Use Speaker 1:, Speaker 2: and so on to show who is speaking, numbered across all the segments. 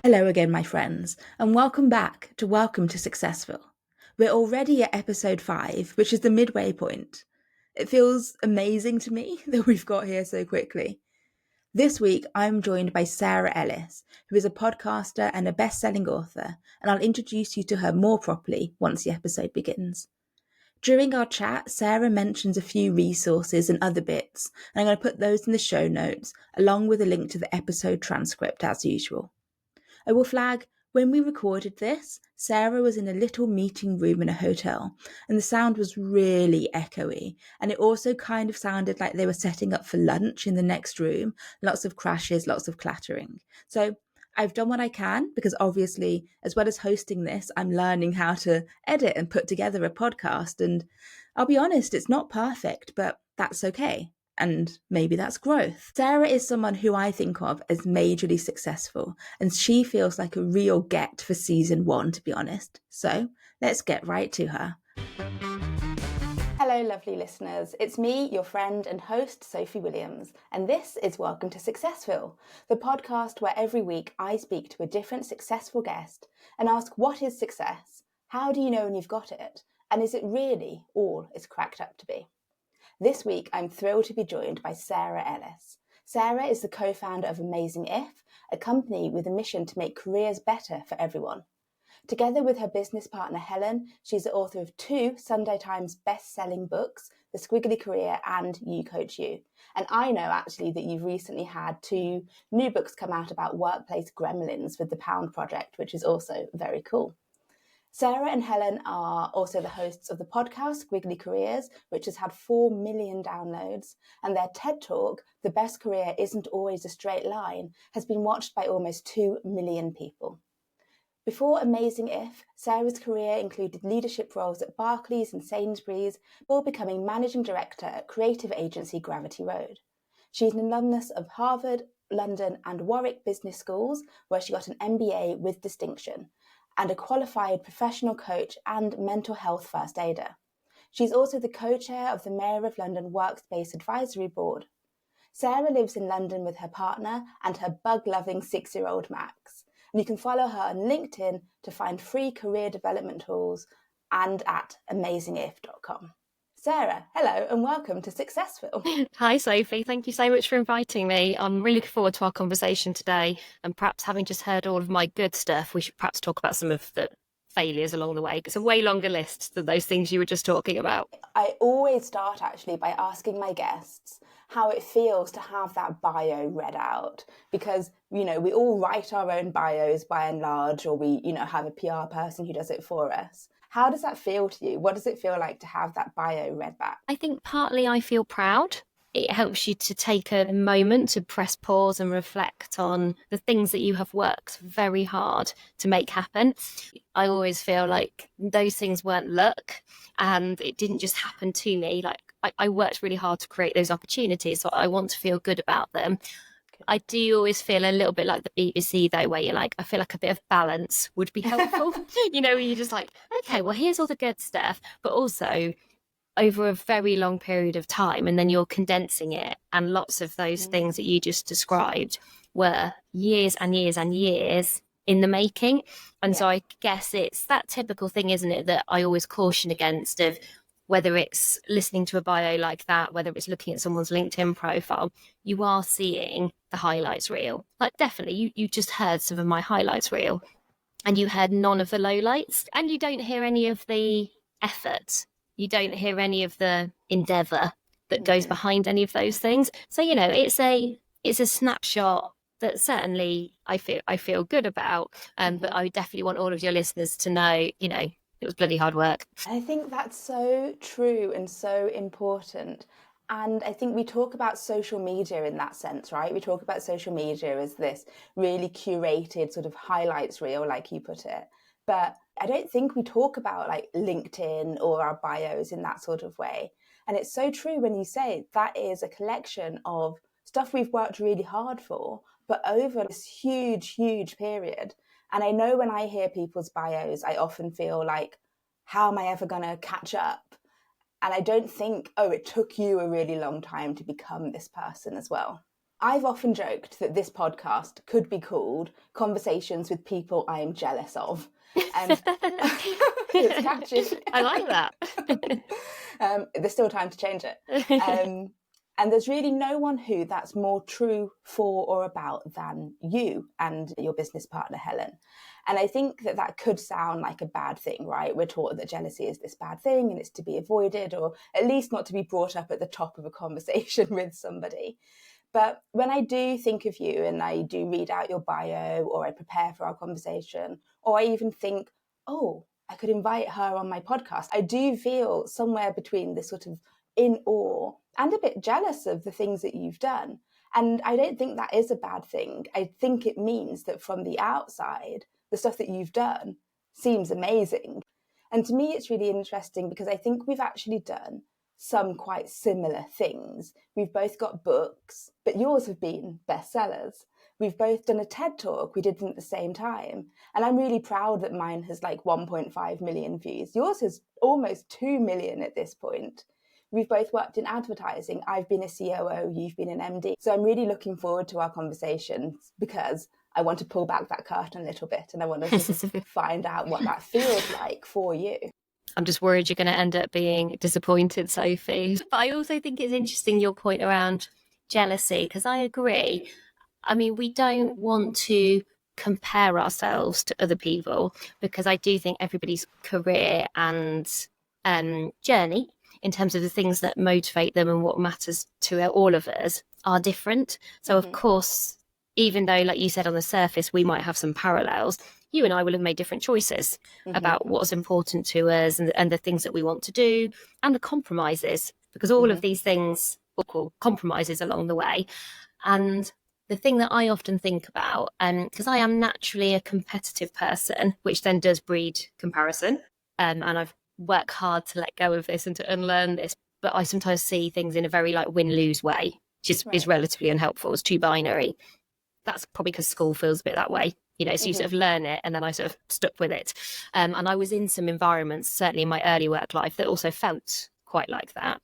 Speaker 1: Hello again, my friends, and welcome back to Welcome to Successville. We're already at episode 5, which is the midway point. It feels amazing to me that we've got here so quickly. This week, I'm joined by Sarah Ellis, who is a podcaster and a best-selling author, and I'll introduce you to her more properly once the episode begins. During our chat, Sarah mentions a few resources and other bits, and I'm going to put those in the show notes, along with a link to the episode transcript as usual. I will flag, when we recorded this, Sarah was in a little meeting room in a hotel, and the sound was really echoey, and it also kind of sounded like they were setting up for lunch in the next room. Lots of crashes, lots of clattering. So I've done what I can, because obviously, as well as hosting this, I'm learning how to edit and put together a podcast, and I'll be honest, it's not perfect, but that's okay. And maybe that's growth. Sarah is someone who I think of as majorly successful, and she feels like a real get for season 1, to be honest. So let's get right to her. Hello, lovely listeners. It's me, your friend and host, Sophie Williams, and this is Welcome to Successville, the podcast where every week I speak to a different successful guest and ask, what is success? How do you know when you've got it? And is it really all it's cracked up to be? This week, I'm thrilled to be joined by Sarah Ellis. Sarah is the co-founder of Amazing If, a company with a mission to make careers better for everyone. Together with her business partner Helen, she's the author of 2 Sunday Times best-selling books, The Squiggly Career and You Coach You. And I know actually that you've recently had 2 new books come out about workplace gremlins with the Pound Project, which is also very cool. Sarah and Helen are also the hosts of the podcast Squiggly Careers, which has had 4 million downloads, and their TED Talk, The Best Career Isn't Always a Straight Line, has been watched by almost 2 million people. Before Amazing If, Sarah's career included leadership roles at Barclays and Sainsbury's, before becoming managing director at creative agency Gravity Road. She's an alumnus of Harvard, London and Warwick Business Schools, where she got an MBA with distinction, and a qualified professional coach and mental health first aider. She's also the co-chair of the Mayor of London Workspace Advisory Board. Sarah lives in London with her partner and her bug-loving 6-year-old Max. And you can follow her on LinkedIn to find free career development tools and at amazingif.com. Sarah, hello and welcome to Successville.
Speaker 2: Hi, Sophie. Thank you so much for inviting me. I'm really looking forward to our conversation today. And perhaps having just heard all of my good stuff, we should perhaps talk about some of the failures along the way. It's a way longer list than those things you were just talking about.
Speaker 1: I always start actually by asking my guests how it feels to have that bio read out, because, you know, we all write our own bios by and large, or we, you know, have a PR person who does it for us. How does that feel to you? What does it feel like to have that bio read back?
Speaker 2: I think partly I feel proud. It helps you to take a moment to press pause and reflect on the things that you have worked very hard to make happen. I always feel like those things weren't luck and it didn't just happen to me. Like I worked really hard to create those opportunities, so I want to feel good about them. I do always feel a little bit like the BBC though, where you're like, I feel like a bit of balance would be helpful. You know, you're just like, okay, well, here's all the good stuff, but also over a very long period of time, and then you're condensing it. And lots of those things that you just described were years and years and years in the making. And so I guess it's that typical thing, isn't it, that I always caution against, of whether it's listening to a bio like that, whether it's looking at someone's LinkedIn profile, you are seeing the highlights reel. Like definitely, you just heard some of my highlights reel and you heard none of the lowlights, and you don't hear any of the effort. You don't hear any of the endeavour that goes behind any of those things. So, you know, it's a snapshot that certainly I feel good about. But I definitely want all of your listeners to know, you know, it was bloody hard work.
Speaker 1: I think that's so true and so important. And I think we talk about social media in that sense, right? We talk about social media as this really curated sort of highlights reel, like you put it. But I don't think we talk about like LinkedIn or our bios in that sort of way. And it's so true when you say that is a collection of stuff we've worked really hard for, but over this huge, huge period. And I know when I hear people's bios, I often feel like, how am I ever going to catch up? And I don't think, oh, it took you a really long time to become this person as well. I've often joked that this podcast could be called Conversations with People I Am Jealous of. And it's catchy.
Speaker 2: I like that.
Speaker 1: There's still time to change it. And there's really no one who that's more true for or about than you and your business partner, Helen. And I think that could sound like a bad thing, right? We're taught that jealousy is this bad thing and it's to be avoided, or at least not to be brought up at the top of a conversation with somebody. But when I do think of you and I do read out your bio, or I prepare for our conversation, or I even think, oh, I could invite her on my podcast, I do feel somewhere between this sort of in awe and a bit jealous of the things that you've done. And I don't think that is a bad thing. I think it means that from the outside, the stuff that you've done seems amazing. And to me, it's really interesting because I think we've actually done some quite similar things. We've both got books, but yours have been bestsellers. We've both done a TED Talk. We did them at the same time. And I'm really proud that mine has like 1.5 million views. Yours has almost 2 million at this point. We've both worked in advertising. I've been a COO, you've been an MD. So I'm really looking forward to our conversations because I want to pull back that curtain a little bit and I want to sort of find out what that feels like for you.
Speaker 2: I'm just worried you're going to end up being disappointed, Sophie. But I also think it's interesting your point around jealousy, because I agree. I mean, we don't want to compare ourselves to other people, because I do think everybody's career and journey in terms of the things that motivate them and what matters to all of us are different. So, of course, even though, like you said, on the surface, we might have some parallels, you and I will have made different choices about what's important to us and the things that we want to do and the compromises, because all of these things will call compromises along the way. And the thing that I often think about, because I am naturally a competitive person, which then does breed comparison, and I've worked hard to let go of this and to unlearn this, but I sometimes see things in a very like win-lose way, which is relatively unhelpful. It's too binary. That's probably because school feels a bit that way. You know, so you sort of learn it and then I sort of stuck with it. And I was in some environments, certainly in my early work life, that also felt quite like that.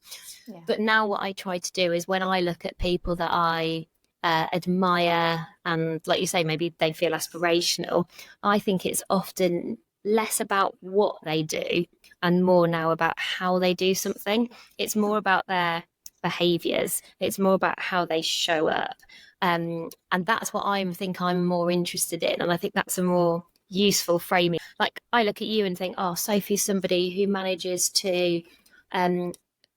Speaker 2: Yeah. But now what I try to do is when I look at people that I admire and, like you say, maybe they feel aspirational, I think it's often less about what they do and more now about how they do something. It's more about their behaviours. It's more about how they show up. And that's what I think I'm more interested in. And I think that's a more useful framing. Like I look at you and think, oh, Sophie's somebody who manages to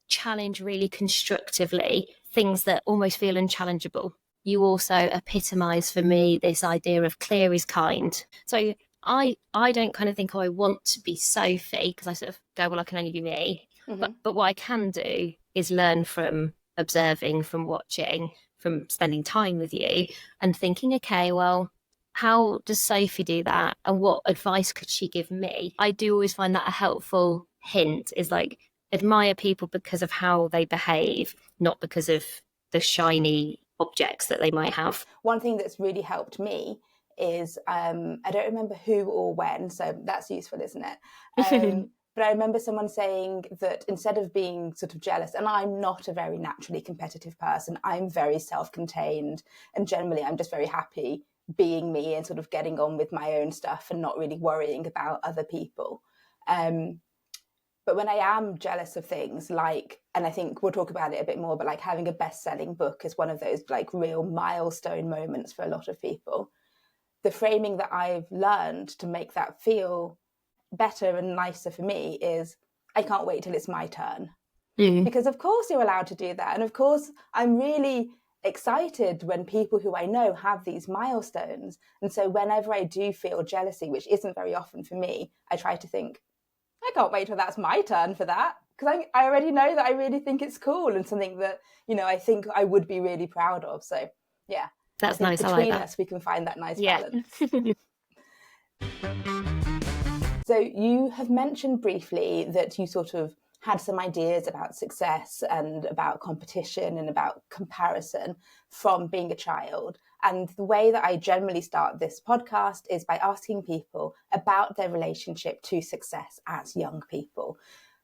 Speaker 2: challenge really constructively things that almost feel unchallengeable. You also epitomise for me this idea of clear is kind. So I don't kind of think, oh, I want to be Sophie, because I sort of go, well, I can only be me. But what I can do is learn from observing, from watching, from spending time with you and thinking, okay, well, how does Sophie do that? And what advice could she give me? I do always find that a helpful hint is like admire people because of how they behave, not because of the shiny objects that they might have.
Speaker 1: One thing that's really helped me is, I don't remember who or when, so that's useful, isn't it? But I remember someone saying that instead of being sort of jealous, and I'm not a very naturally competitive person, I'm very self-contained, and generally I'm just very happy being me and sort of getting on with my own stuff and not really worrying about other people. But when I am jealous of things like, and I think we'll talk about it a bit more, but like having a best-selling book is one of those like real milestone moments for a lot of people. The framing that I've learned to make that feel better and nicer for me is I can't wait till it's my turn. Because of course you're allowed to do that. And of course I'm really excited when people who I know have these milestones. And so whenever I do feel jealousy, which isn't very often for me, I try to think, I can't wait till that's my turn for that. Because I already know that I really think it's cool and something that, you know, I think I would be really proud of. So yeah.
Speaker 2: That's nice.
Speaker 1: Between
Speaker 2: I like that.
Speaker 1: us, we can find that nice balance. So you have mentioned briefly that you sort of had some ideas about success and about competition and about comparison from being a child. And the way that I generally start this podcast is by asking people about their relationship to success as young people.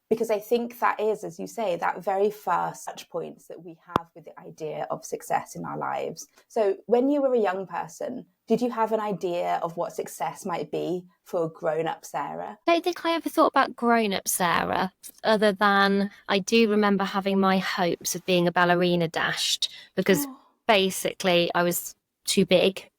Speaker 1: Because I think that is, as you say, that very first touch points that we have with the idea of success in our lives. So when you were a young person, did you have an idea of what success might be for grown-up Sarah?
Speaker 2: I don't think I ever thought about grown-up Sarah, other than I do remember having my hopes of being a ballerina dashed, because basically I was too big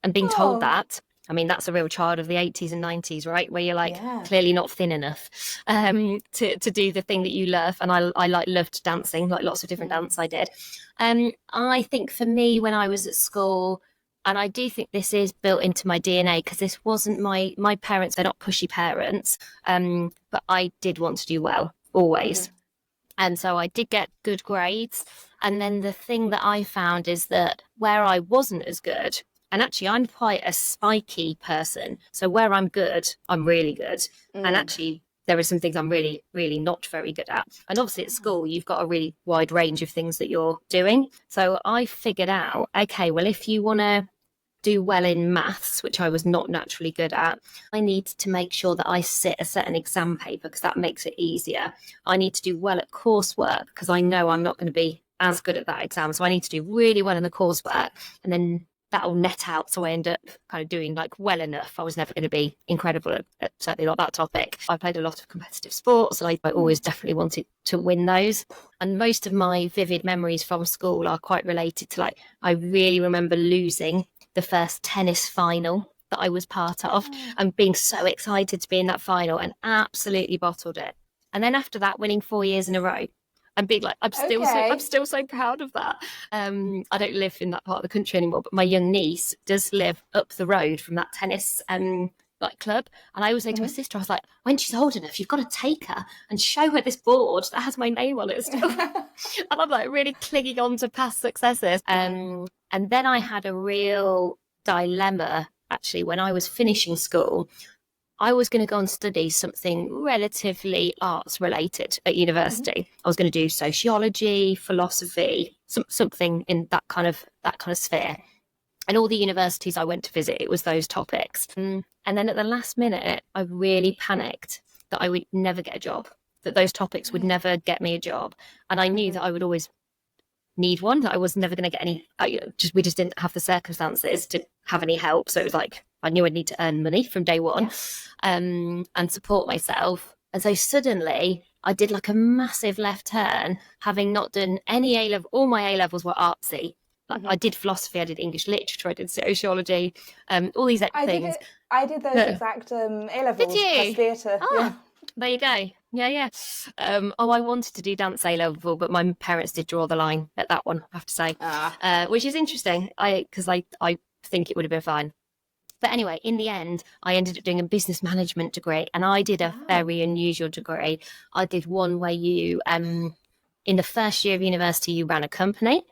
Speaker 2: and being told that. I mean, that's a real child of the 80s and 90s, right? Where you're like clearly not thin enough to do the thing that you love. And I like loved dancing, like lots of different dance I did. I think for me, when I was at school, and I do think this is built into my DNA, because this wasn't my parents, they're not pushy parents, but I did want to do well, always. And so I did get good grades. And then the thing that I found is that where I wasn't as good, and actually I'm quite a spiky person, so where I'm good, I'm really good. And actually there are some things I'm really, really not very good at. And obviously at school, you've got a really wide range of things that you're doing. So I figured out, okay, well, if you want to do well in maths, which I was not naturally good at, I need to make sure that I sit a certain exam paper, because that makes it easier. I need to do well at coursework, because I know I'm not going to be as good at that exam. So I need to do really well in the coursework, and then that'll net out. So I end up kind of doing like well enough. I was never going to be incredible at certainly not that topic. I played a lot of competitive sports, and I always definitely wanted to win those. And most of my vivid memories from school are quite related to, like, I really remember losing the first tennis final that I was part of, and being so excited to be in that final, and absolutely bottled it. And then after that, winning 4 years in a row, and being like, I'm still so proud of that. I don't live in that part of the country anymore, but my young niece does live up the road from that tennis like club. And I always say to my sister, I was like, when she's old enough, you've got to take her and show her this board that has my name on it still. And I'm like really clinging on to past successes. And then I had a real dilemma, actually, when I was finishing school. I was going to go and study something relatively arts related at university. I was going to do sociology, philosophy, something in that kind of sphere. And all the universities I went to visit, it was those topics. And then at the last minute, I really panicked that I would never get a job, that those topics would never get me a job. And I knew that I would always need one, that I was never going to get any, we just didn't have the circumstances to have any help. So it was like, I knew I'd need to earn money from day one and support myself. And so suddenly I did like a massive left turn, having not done any A-level. All my A-levels were artsy. Like, I did philosophy, I did English literature, I did sociology, all these things.
Speaker 1: I did those exact A-levels.
Speaker 2: Did you?
Speaker 1: Plus theatre.
Speaker 2: Yeah. There you go. Yeah. I wanted to do dance A-level, but my parents did draw the line at that one, I have to say, which is interesting, because I think it would have been fine. But anyway, in the end, I ended up doing a business management degree, and I did a very unusual degree. I did one where you, in the first year of university, you ran a company.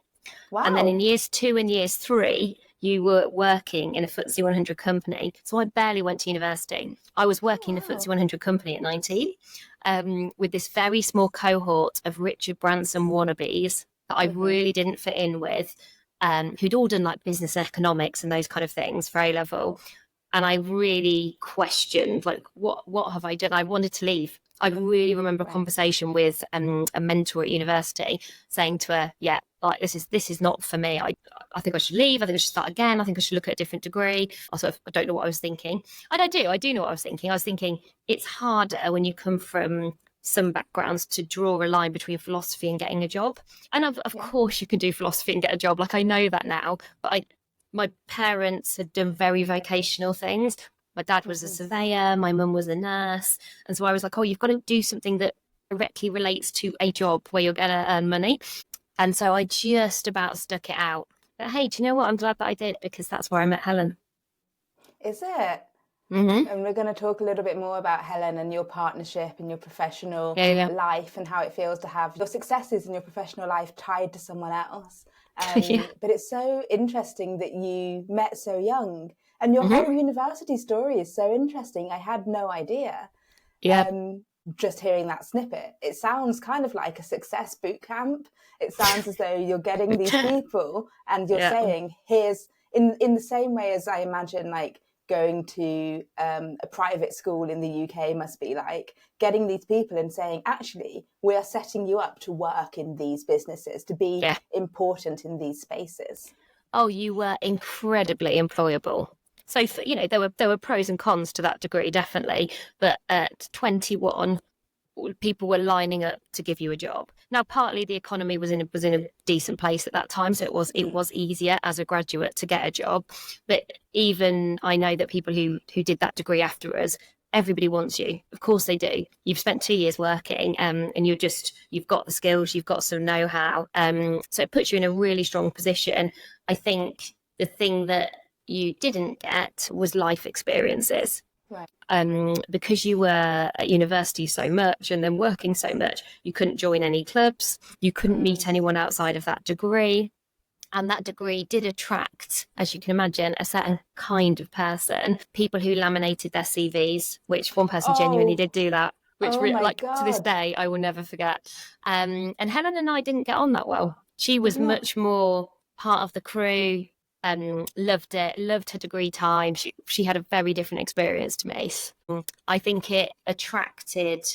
Speaker 2: Wow. And then in years 2 and years 3, you were working in a FTSE 100 company. So I barely went to university. I was working in a FTSE 100 company at 19, with this very small cohort of Richard Branson wannabes that I really didn't fit in with, who'd all done like business economics and those kind of things for A-level. And I really questioned, like, what have I done? I wanted to leave. I really remember a conversation with a mentor at university saying to her, like, this is not for me. I think I should leave. I think I should start again. I think I should look at a different degree. I don't know what I was thinking. And I do know what I was thinking. I was thinking it's harder when you come from some backgrounds to draw a line between philosophy and getting a job. And of course you can do philosophy and get a job. Like, I know that now, but my parents had done very vocational things. My dad was a surveyor, my mum was a nurse. And so I was like, you've got to do something that directly relates to a job where you're going to earn money. And so I just about stuck it out. But hey, do you know what? I'm glad that I did, because that's where I met Helen.
Speaker 1: Is it? Mm-hmm. And we're going to talk a little bit more about Helen and your partnership and your professional life, and how it feels to have your successes in your professional life tied to someone else. But it's so interesting that you met so young, and your whole university story is so interesting. I had no idea. Just hearing that snippet, it sounds kind of like a success boot camp. It sounds as though you're getting these people and you're saying, here's in the same way as I imagine, like, going to a private school in the UK must be like, getting these people and saying, actually, we are setting you up to work in these businesses, to be important in these spaces.
Speaker 2: Oh, you were incredibly employable. So, there were pros and cons to that degree, definitely. But at 21, people were lining up to give you a job. Now, partly the economy was in a decent place at that time, so it was easier as a graduate to get a job. But even I know that people who did that degree after us, everybody wants you. Of course they do. You've spent 2 years working, and you've got the skills, you've got some know-how. So it puts you in a really strong position. I think the thing that you didn't get was life experiences.
Speaker 1: Right.
Speaker 2: Because you were at university so much and then working so much, you couldn't join any clubs, you couldn't meet anyone outside of that degree. And that degree did attract, as you can imagine, a certain kind of person, people who laminated their CVs, which one person genuinely did do that, which to this day, I will never forget. And Helen and I didn't get on that well. She was much more part of the crew, loved it, loved her degree time. She had a very different experience to me. I think it attracted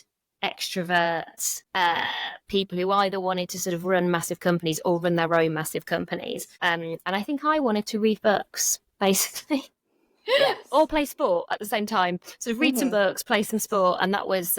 Speaker 2: extroverts, people who either wanted to sort of run massive companies or run their own massive companies. And I think I wanted to read books, basically.
Speaker 1: Yes.
Speaker 2: Or play sport at the same time. So read some books, play some sport, and that was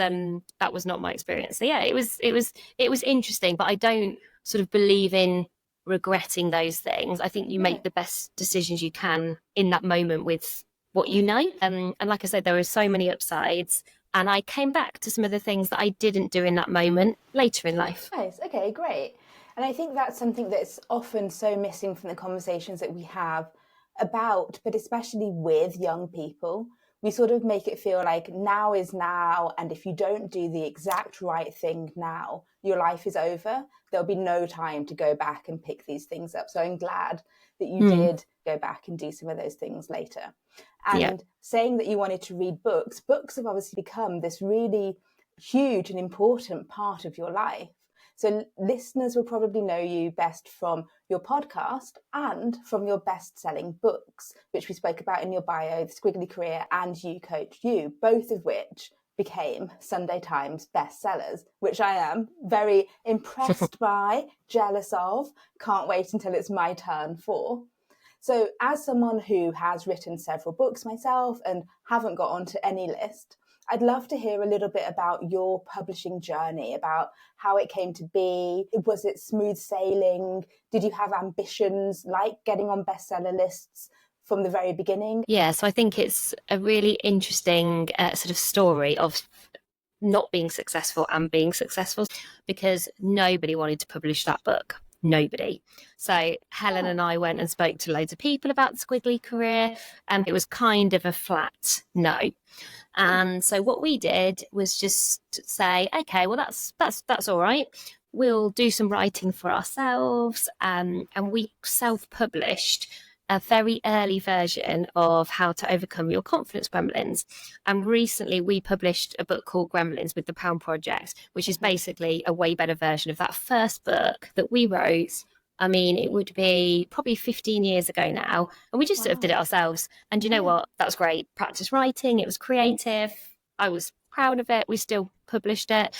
Speaker 2: not my experience. So yeah, it was interesting, but I don't sort of believe in regretting those things. I think you make the best decisions you can in that moment with what you know. And like I said, there were so many upsides. And I came back to some of the things that I didn't do in that moment later in life.
Speaker 1: Nice. Okay, great. And I think that's something that's often so missing from the conversations that we have about, but especially with young people. We sort of make it feel like now is now, and if you don't do the exact right thing now, your life is over. There'll be no time to go back and pick these things up. So I'm glad that you did go back and do some of those things later. And saying that you wanted to read books have obviously become this really huge and important part of your life. So listeners will probably know you best from your podcast and from your best-selling books, which we spoke about in your bio, The Squiggly Career and You Coach You, both of which became Sunday Times bestsellers, which I am very impressed by, jealous of, can't wait until it's my turn for. So as someone who has written several books myself and haven't got onto any list, I'd love to hear a little bit about your publishing journey, about how it came to be. Was it smooth sailing? Did you have ambitions like getting on bestseller lists from the very beginning?
Speaker 2: Yeah, so I think it's a really interesting sort of story of not being successful and being successful, because nobody wanted to publish that book. Nobody. So Helen and I went and spoke to loads of people about the Squiggly Career, and it was kind of a flat no. And so what we did was just say, okay, well, that's all right. We'll do some writing for ourselves. And we self-published a very early version of How to Overcome Your Confidence Gremlins. And recently we published a book called Gremlins with the Pound Project, which is basically a way better version of that first book that we wrote. I mean, it would be probably 15 years ago now. And we just sort of did it ourselves. And you know what? That was great. Practice writing. It was creative. I was proud of it. We still published it.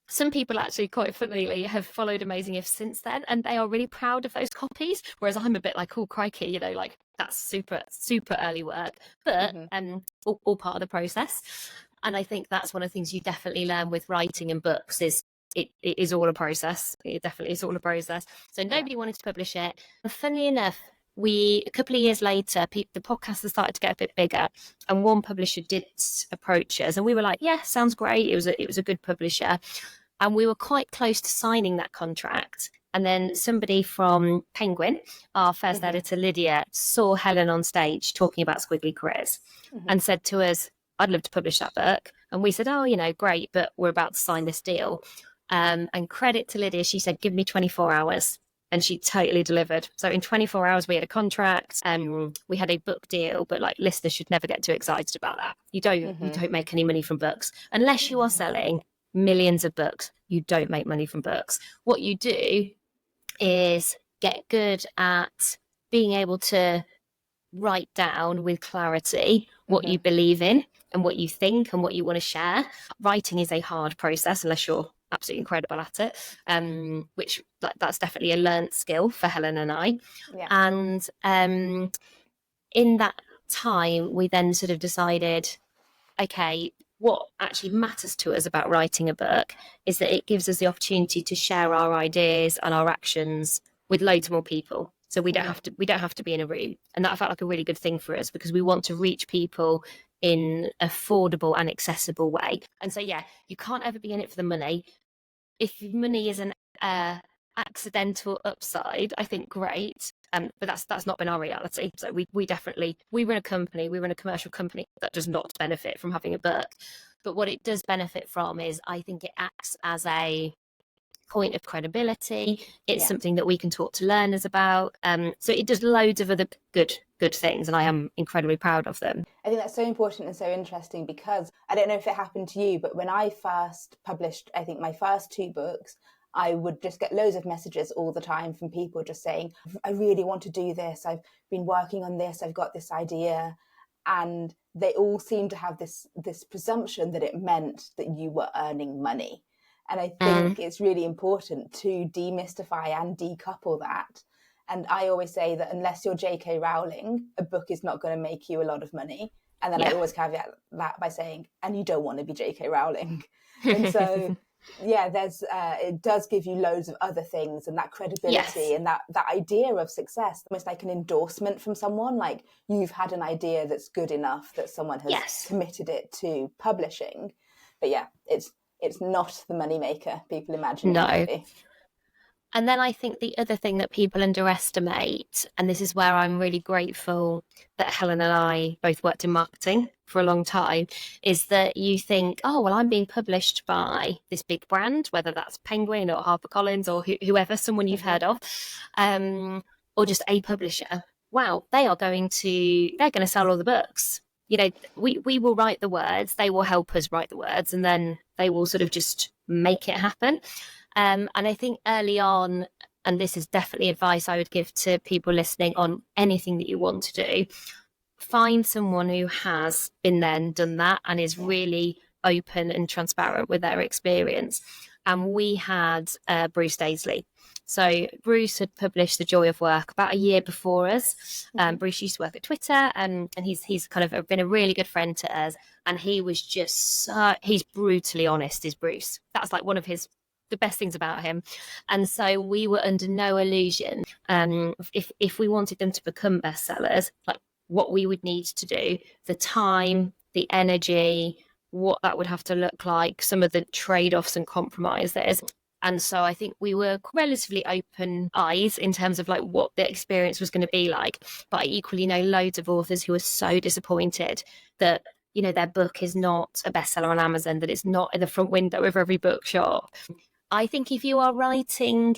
Speaker 2: Some people actually, quite funnily, have followed Amazing If since then, and they are really proud of those copies. Whereas I'm a bit like, oh, crikey, like that's super, super early work, but all part of the process. And I think that's one of the things you definitely learn with writing and books is it is all a process. It definitely is all a process. So nobody wanted to publish it. And funnily enough, a couple of years later, the podcast has started to get a bit bigger, and one publisher did approach us, and we were like, yeah, sounds great. It was a good publisher. And we were quite close to signing that contract. And then somebody from Penguin, our first editor, Lydia, saw Helen on stage talking about Squiggly Careers and said to us, I'd love to publish that book. And we said, oh, great, but we're about to sign this deal. And credit to Lydia, she said, give me 24 hours. And she totally delivered. So in 24 hours, we had a contract and we had a book deal. But like, listeners should never get too excited about that. You don't make any money from books unless you are selling millions of books. You don't make money from books. What you do is get good at being able to write down with clarity what you believe in and what you think and what you want to share. Writing is a hard process unless you're absolutely incredible at it, which that's definitely a learnt skill for Helen and I.
Speaker 1: Yeah.
Speaker 2: And in that time, we then sort of decided, okay, what actually matters to us about writing a book is that it gives us the opportunity to share our ideas and our actions with loads more people. So we don't have to be in a room. And that felt like a really good thing for us because we want to reach people in affordable and accessible way. And so, yeah, you can't ever be in it for the money. If money is an accidental upside, I think great. But that's not been our reality. So we definitely, we run a commercial company that does not benefit from having a book. But what it does benefit from is, I think it acts as a point of credibility. It's something that we can talk to learners about. So it does loads of other good things, and I am incredibly proud of them.
Speaker 1: I think that's so important and so interesting because I don't know if it happened to you, but when I first published, I think my first 2 books, I would just get loads of messages all the time from people just saying, I really want to do this. I've been working on this. I've got this idea. And they all seem to have this presumption that it meant that you were earning money. And I think it's really important to demystify and decouple that. And I always say that unless you're J.K. Rowling, a book is not going to make you a lot of money. And then I always caveat that by saying, and you don't want to be J.K. Rowling. And so, yeah, there's it does give you loads of other things, and that credibility and that idea of success, almost like an endorsement from someone, like you've had an idea that's good enough that someone has committed it to publishing. But yeah, it's not the moneymaker people imagine it might be.
Speaker 2: And then I think the other thing that people underestimate, and this is where I'm really grateful that Helen and I both worked in marketing for a long time, is that you think, oh, well, I'm being published by this big brand, whether that's Penguin or HarperCollins or whoever, someone you've heard of, or just a publisher. Wow, they're going to sell all the books. You know, we will write the words, they will help us write the words, and then they will sort of just make it happen. And I think early on, and this is definitely advice I would give to people listening on anything that you want to do, find someone who has been there and done that and is really open and transparent with their experience. And we had Bruce Daisley. So Bruce had published The Joy of Work about a year before us. Bruce used to work at Twitter, and he's kind of been a really good friend to us. And he was just he's brutally honest, is Bruce. That's like one of the best things about him. And so we were under no illusion if we wanted them to become bestsellers, like what we would need to do, the time, the energy, what that would have to look like, some of the trade-offs and compromises. And so I think we were relatively open eyes in terms of like what the experience was going to be like. But I equally know loads of authors who are so disappointed that, you know, their book is not a bestseller on Amazon, that it's not in the front window of every bookshop. I think if you are writing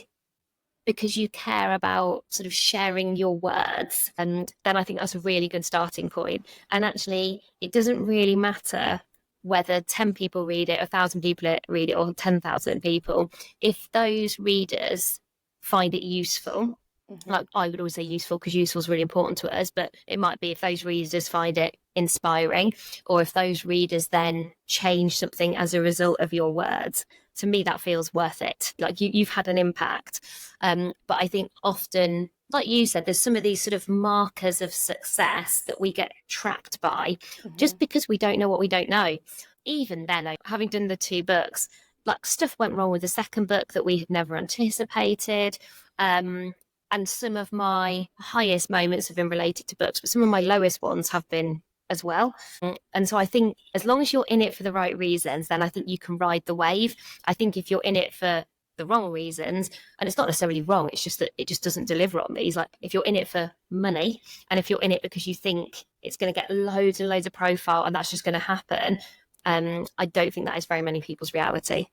Speaker 2: because you care about sort of sharing your words, and then I think that's a really good starting point. And actually, it doesn't really matter whether 10 people read it, 1,000 people read it, or 10,000 people. If those readers find it useful, like I would always say useful because useful is really important to us, but it might be if those readers find it inspiring, or if those readers then change something as a result of your words. To me, that feels worth it. Like you've had an impact. But I think often, like you said, there's some of these sort of markers of success that we get tracked by just because we don't know what we don't know. Even then, having done the 2 books, like stuff went wrong with the second book that we had never anticipated. And some of my highest moments have been related to books, but some of my lowest ones have been as well. And so I think as long as you're in it for the right reasons, then I think you can ride the wave. I think if you're in it for the wrong reasons, and it's not necessarily wrong, it's just that it just doesn't deliver on these. Like if you're in it for money, and if you're in it because you think it's going to get loads and loads of profile and that's just going to happen, I don't think that is very many people's reality.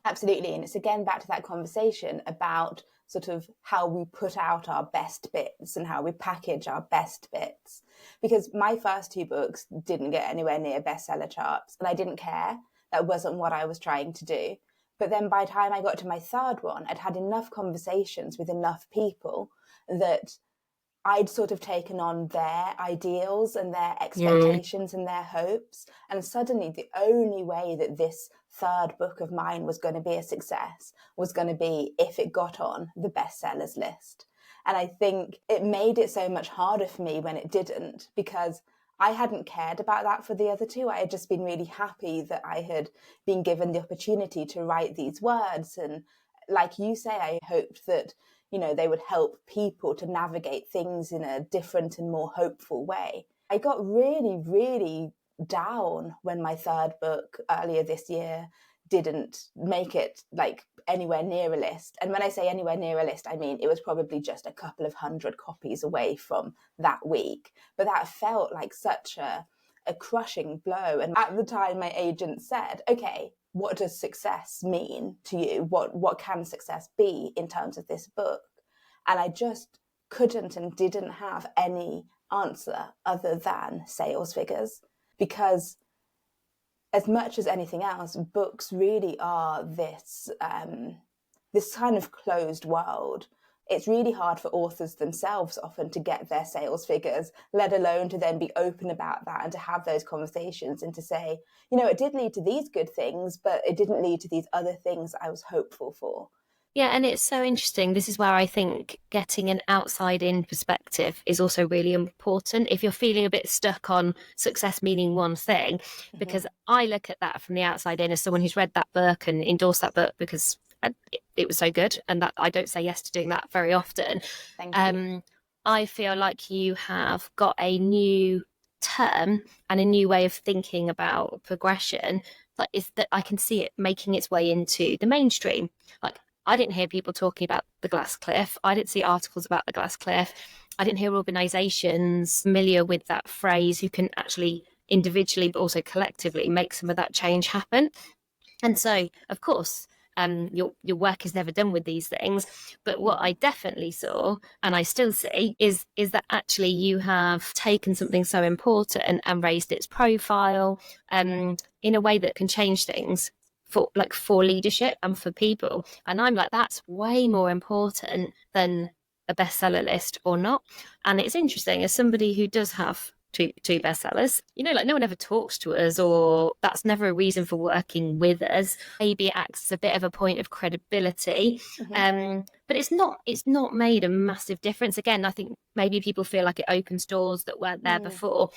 Speaker 1: Absolutely. And it's again back to that conversation about sort of how we put out our best bits and how we package our best bits. Because my first 2 books didn't get anywhere near bestseller charts, and I didn't care. That wasn't what I was trying to do. But then by the time I got to my 3rd one, I'd had enough conversations with enough people that I'd sort of taken on their ideals and their expectations and their hopes. And suddenly the only way that this third book of mine was going to be a success was going to be if it got on the bestsellers list. And I think it made it so much harder for me when it didn't, because I hadn't cared about that for the other two. I had just been really happy that I had been given the opportunity to write these words. And like you say, I hoped that, you know, they would help people to navigate things in a different and more hopeful way. I got really, really down when my third book earlier this year didn't make it like anywhere near a list. And when I say anywhere near a list, I mean it was probably just a couple of 100 copies away from that week. But that felt like such a crushing blow. And at the time, my agent said, okay, what does success mean to you? What can success be in terms of this book? And I just couldn't and didn't have any answer other than sales figures, because as much as anything else, books really are this kind of closed world. It's really hard for authors themselves often to get their sales figures, let alone to then be open about that and to have those conversations and to say, you know, it did lead to these good things, but it didn't lead to these other things I was hopeful for.
Speaker 2: Yeah, and it's so interesting. This is where I think getting an outside-in perspective is also really important. If you're feeling a bit stuck on success meaning one thing, because I look at that from the outside in as someone who's read that book and endorsed that book because it was so good, and that I don't say yes to doing that very often.
Speaker 1: Thank you.
Speaker 2: I feel like you have got a new term and a new way of thinking about progression that is that I can see it making its way into the mainstream. Like, I didn't hear people talking about the glass cliff. I didn't see articles about the glass cliff. I didn't hear organisations familiar with that phrase who can actually individually but also collectively make some of that change happen. And so, of course, your work is never done with these things. But what I definitely saw, and I still see, is that actually you have taken something so important and raised its profile in a way that can change things for leadership and for people. And I'm like, that's way more important than a bestseller list or not. And it's interesting, as somebody who does have two bestsellers, you know, like no one ever talks to us, or that's never a reason for working with us. Maybe it acts as a bit of a point of credibility. But it's not made a massive difference. Again, I think maybe people feel like it opens doors that weren't there before.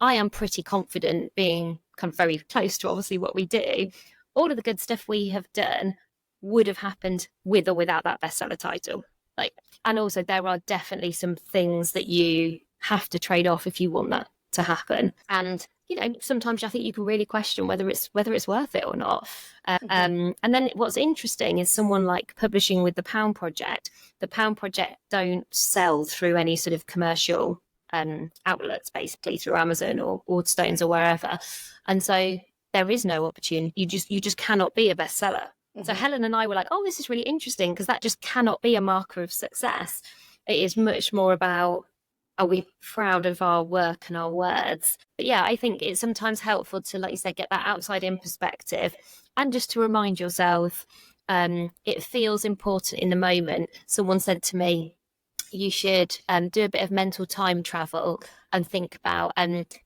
Speaker 2: I am pretty confident, being kind of very close to obviously what we do, all of the good stuff we have done would have happened with or without that bestseller title. Like, and also there are definitely some things that you have to trade off if you want that to happen. And, you know, sometimes I think you can really question whether it's worth it or not. And then what's interesting is someone like publishing with the Pound Project. The Pound Project don't sell through any sort of commercial outlets, basically through Amazon or Waterstones or wherever. And so there is no opportunity. You just cannot be a bestseller. So Helen and I were like, oh, this is really interesting, because that just cannot be a marker of success. It is much more about, are we proud of our work and our words? But yeah, I think it's sometimes helpful to, like you said, get that outside in perspective, and just to remind yourself, it feels important in the moment. Someone said to me, you should do a bit of mental time travel and think about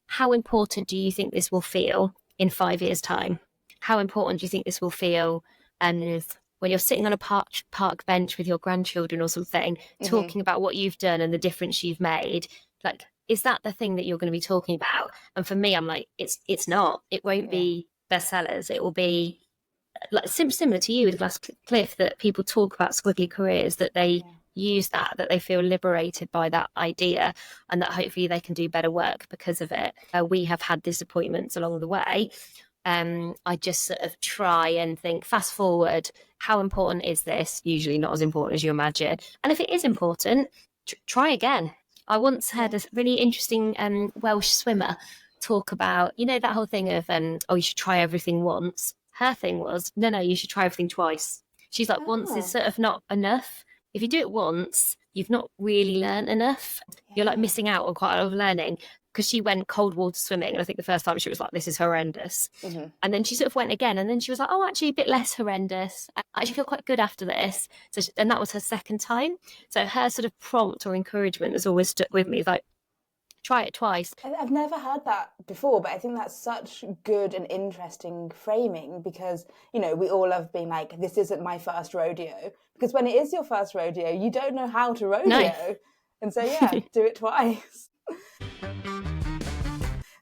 Speaker 2: how important do you think this will feel in 5 years' time? How important do you think this will feel when you're sitting on a park bench with your grandchildren or something, talking about what you've done and the difference you've made? Like, is that the thing that you're going to be talking about? And for me, I'm like, it's not. It won't be bestsellers. It will be like similar to you with Glass Cliff, that people talk about squiggly careers, that they use that they feel liberated by that idea, and that hopefully they can do better work because of it. We have had disappointments along the way. I just sort of try and think, fast forward, how important is this? Usually not as important as you imagine. And if it is important, try again. I once heard a really interesting Welsh swimmer talk about, you know, that whole thing of, you should try everything once. Her thing was, no, you should try everything twice. She's like, once is sort of not enough. If you do it once, you've not really learned enough. You're like missing out on quite a lot of learning. because she went cold water swimming, and I think the first time she was like, this is horrendous. And then she sort of went again, and then she was like, oh, actually a bit less horrendous. I actually feel quite good after this. And that was her second time. So her sort of prompt or encouragement has always stuck with me, like, try it twice.
Speaker 1: I've never heard that before, but I think that's such good and interesting framing, because, you know, we all have been like, this isn't my first rodeo. Because when it is your first rodeo, you don't know how to rodeo.
Speaker 2: No.
Speaker 1: And so, yeah, do it twice.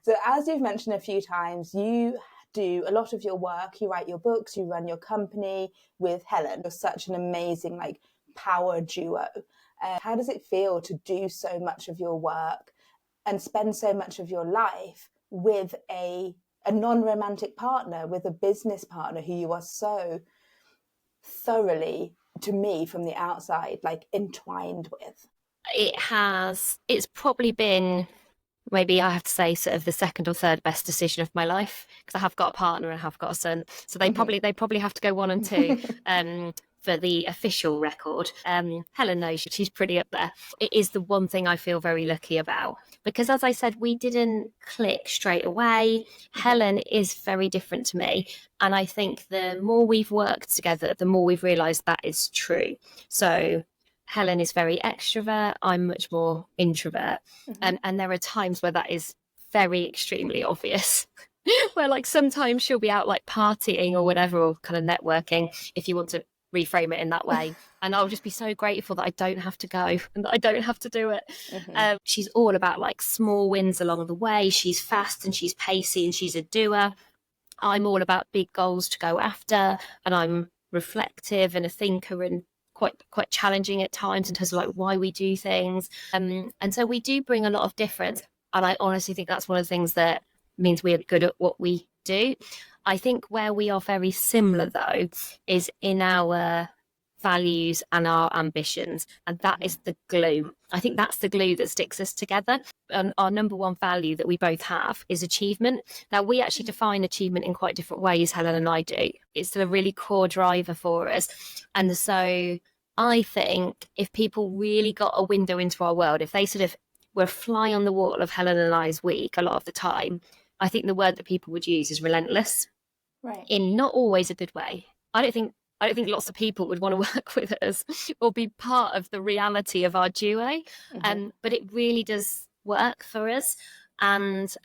Speaker 1: So as you've mentioned a few times, you do a lot of your work, you write your books, you run your company with Helen. You're such an amazing, like, power duo. How does it feel to do so much of your work and spend so much of your life with a non-romantic partner, with a business partner who you are so thoroughly, to me from the outside, like, entwined with?
Speaker 2: It's probably been, maybe I have to say, sort of the second or third best decision of my life, because I have got a partner and I have got a son, so they probably have to go 1 and 2 for the official record. Helen knows she's pretty up there. It is the one thing I feel very lucky about, because as I said, we didn't click straight away. Helen is very different to me, and I think the more we've worked together, the more we've realised that is true. So Helen is very extrovert, I'm much more introvert. And there are times where that is very extremely obvious, where, like, sometimes she'll be out, like, partying or whatever, or kind of networking, if you want to reframe it in that way. And I'll just be so grateful that I don't have to go and that I don't have to do it. She's all about, like, small wins along the way. She's fast and she's pacey and she's a doer. I'm all about big goals to go after, and I'm reflective and a thinker and quite challenging at times in terms of, like, why we do things. And so we do bring a lot of difference. And I honestly think that's one of the things that means we are good at what we do. I think where we are very similar, though, is in our values and our ambitions. And that is the glue. I think that's the glue that sticks us together. And our number one value that we both have is achievement. Now, we actually define achievement in quite different ways, Helen and I do. It's a really core driver for us. And so I think if people really got a window into our world, if they sort of were a fly on the wall of Helen and I's week a lot of the time, I think the word that people would use is relentless.
Speaker 1: Right.
Speaker 2: In not always a good way. I don't think lots of people would want to work with us or be part of the reality of our duo. But it really does work for us. And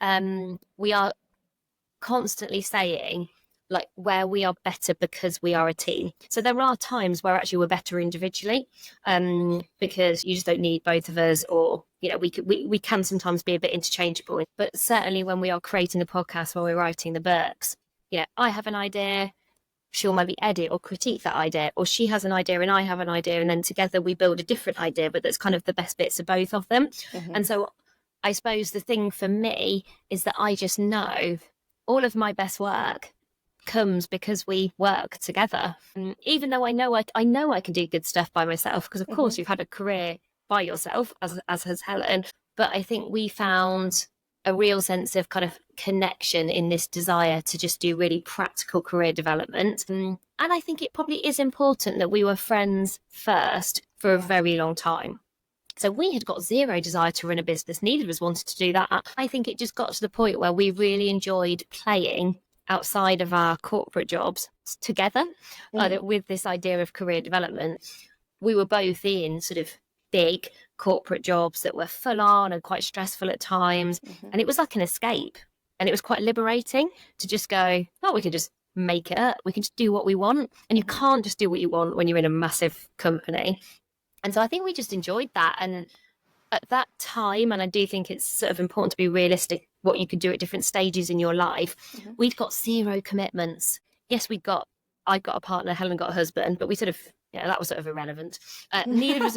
Speaker 2: we are constantly saying, like, where we are better because we are a team. So there are times where actually we're better individually, because you just don't need both of us, or, you know, we can sometimes be a bit interchangeable. But certainly when we are creating the podcast, when we're writing the books, you know, I have an idea, she'll maybe edit or critique that idea, or she has an idea and I have an idea, and then together we build a different idea, but that's kind of the best bits of both of them. And so I suppose the thing for me is that I just know all of my best work comes because we work together. And even though I know I can do good stuff by myself, because of course you've had a career by yourself, as has Helen, but I think we found a real sense of kind of connection in this desire to just do really practical career development. And I think it probably is important that we were friends first for a very long time. So we had got zero desire to run a business. Neither of us wanted to do that. I think it just got to the point where we really enjoyed playing outside of our corporate jobs together, with this idea of career development. We were both in sort of big corporate jobs that were full on and quite stressful at times. And it was like an escape. And it was quite liberating to just go, oh, we can just make it up. We can just do what we want. And you can't just do what you want when you're in a massive company. And so I think we just enjoyed that. And at that time, and I do think it's sort of important to be realistic what you could do at different stages in your life, we'd got zero commitments. Yes, I got a partner, Helen got a husband, but we sort of, that was sort of irrelevant. Neither of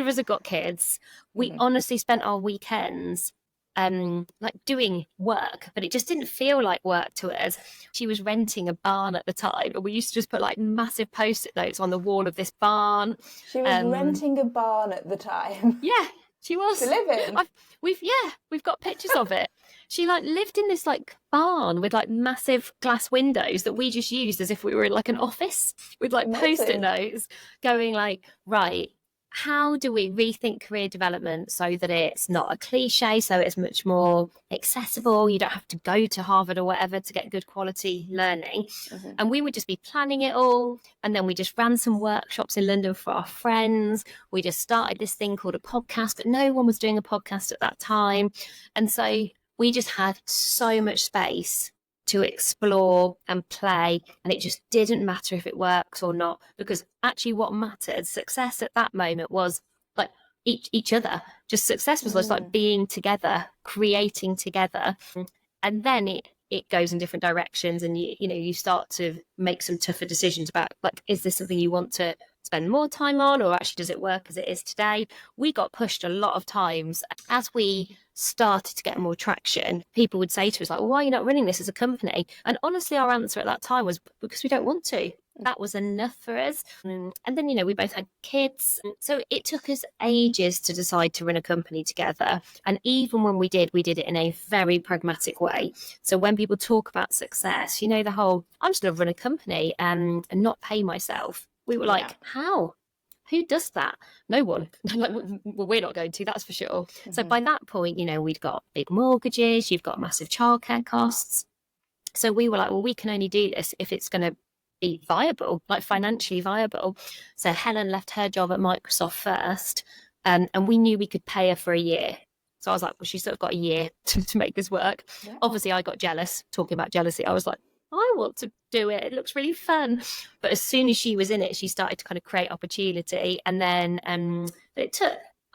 Speaker 2: us have got kids. We honestly spent our weekends like doing work, but it just didn't feel like work to us. She was renting a barn at the time, and we used to just put like massive post-it notes on the wall of this barn.
Speaker 1: She was renting a barn at the time.
Speaker 2: Yeah, she was.
Speaker 1: To live in.
Speaker 2: We've got pictures of it. She like lived in this like barn with like massive glass windows that we just used as if we were in like an office with like post-it notes going like, right, how do we rethink career development so that it's not a cliche, so it's much more accessible? You don't have to go to Harvard or whatever to get good quality learning.
Speaker 1: Mm-hmm.
Speaker 2: And we would just be planning it all. And then we just ran some workshops in London for our friends. We just started this thing called a podcast, but no one was doing a podcast at that time. And so we just had so much space to explore and play, and it just didn't matter if it works or not, because actually what mattered, success at that moment, was like each other. Just success was just like being together, creating together. And then it goes in different directions, and you start to make some tougher decisions about, like, is this something you want to spend more time on, or actually does it work as it is today? We got pushed a lot of times. As we started to get more traction, people would say to us, like, well, why are you not running this as a company? And honestly, our answer at that time was, because we don't want to. That was enough for us. And then, we both had kids. So it took us ages to decide to run a company together. And even when we did it in a very pragmatic way. So when people talk about success, the whole, I'm just going to run a company and not pay myself. We were like, how? Who does that? No one. Like, well, we're not going to, that's for sure. Mm-hmm. So by that point, we'd got big mortgages, you've got massive childcare costs. So we were like, well, we can only do this if it's going to be viable, like financially viable. So Helen left her job at Microsoft first, and we knew we could pay her for a year. So I was like, well, she's sort of got a year to make this work. Yeah. Obviously, I got jealous. Talking about jealousy, I was like, I want to do it. It looks really fun. But as soon as she was in it, she started to kind of create opportunity. And then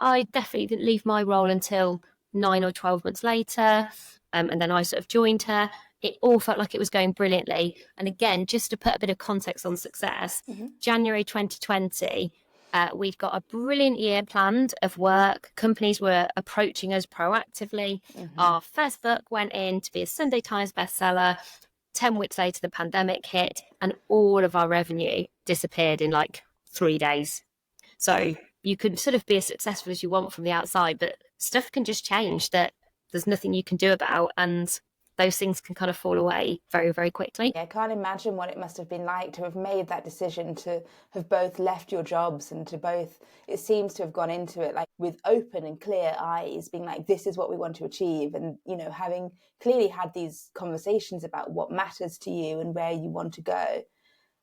Speaker 2: I definitely didn't leave my role until 9 or 12 months later. And then I sort of joined her. It all felt like it was going brilliantly. And again, just to put a bit of context on success, January 2020, we've got a brilliant year planned of work. Companies were approaching us proactively. Our first book went in to be a Sunday Times bestseller. 10 weeks later, the pandemic hit, and all of our revenue disappeared in like 3 days. So you can sort of be as successful as you want from the outside, but stuff can just change that there's nothing you can do about, and those things can kind of fall away very, very quickly.
Speaker 1: Yeah, I can't imagine what it must have been like to have made that decision, to have both left your jobs and to both, it seems to have gone into it like with open and clear eyes, being like, this is what we want to achieve. And, having clearly had these conversations about what matters to you and where you want to go,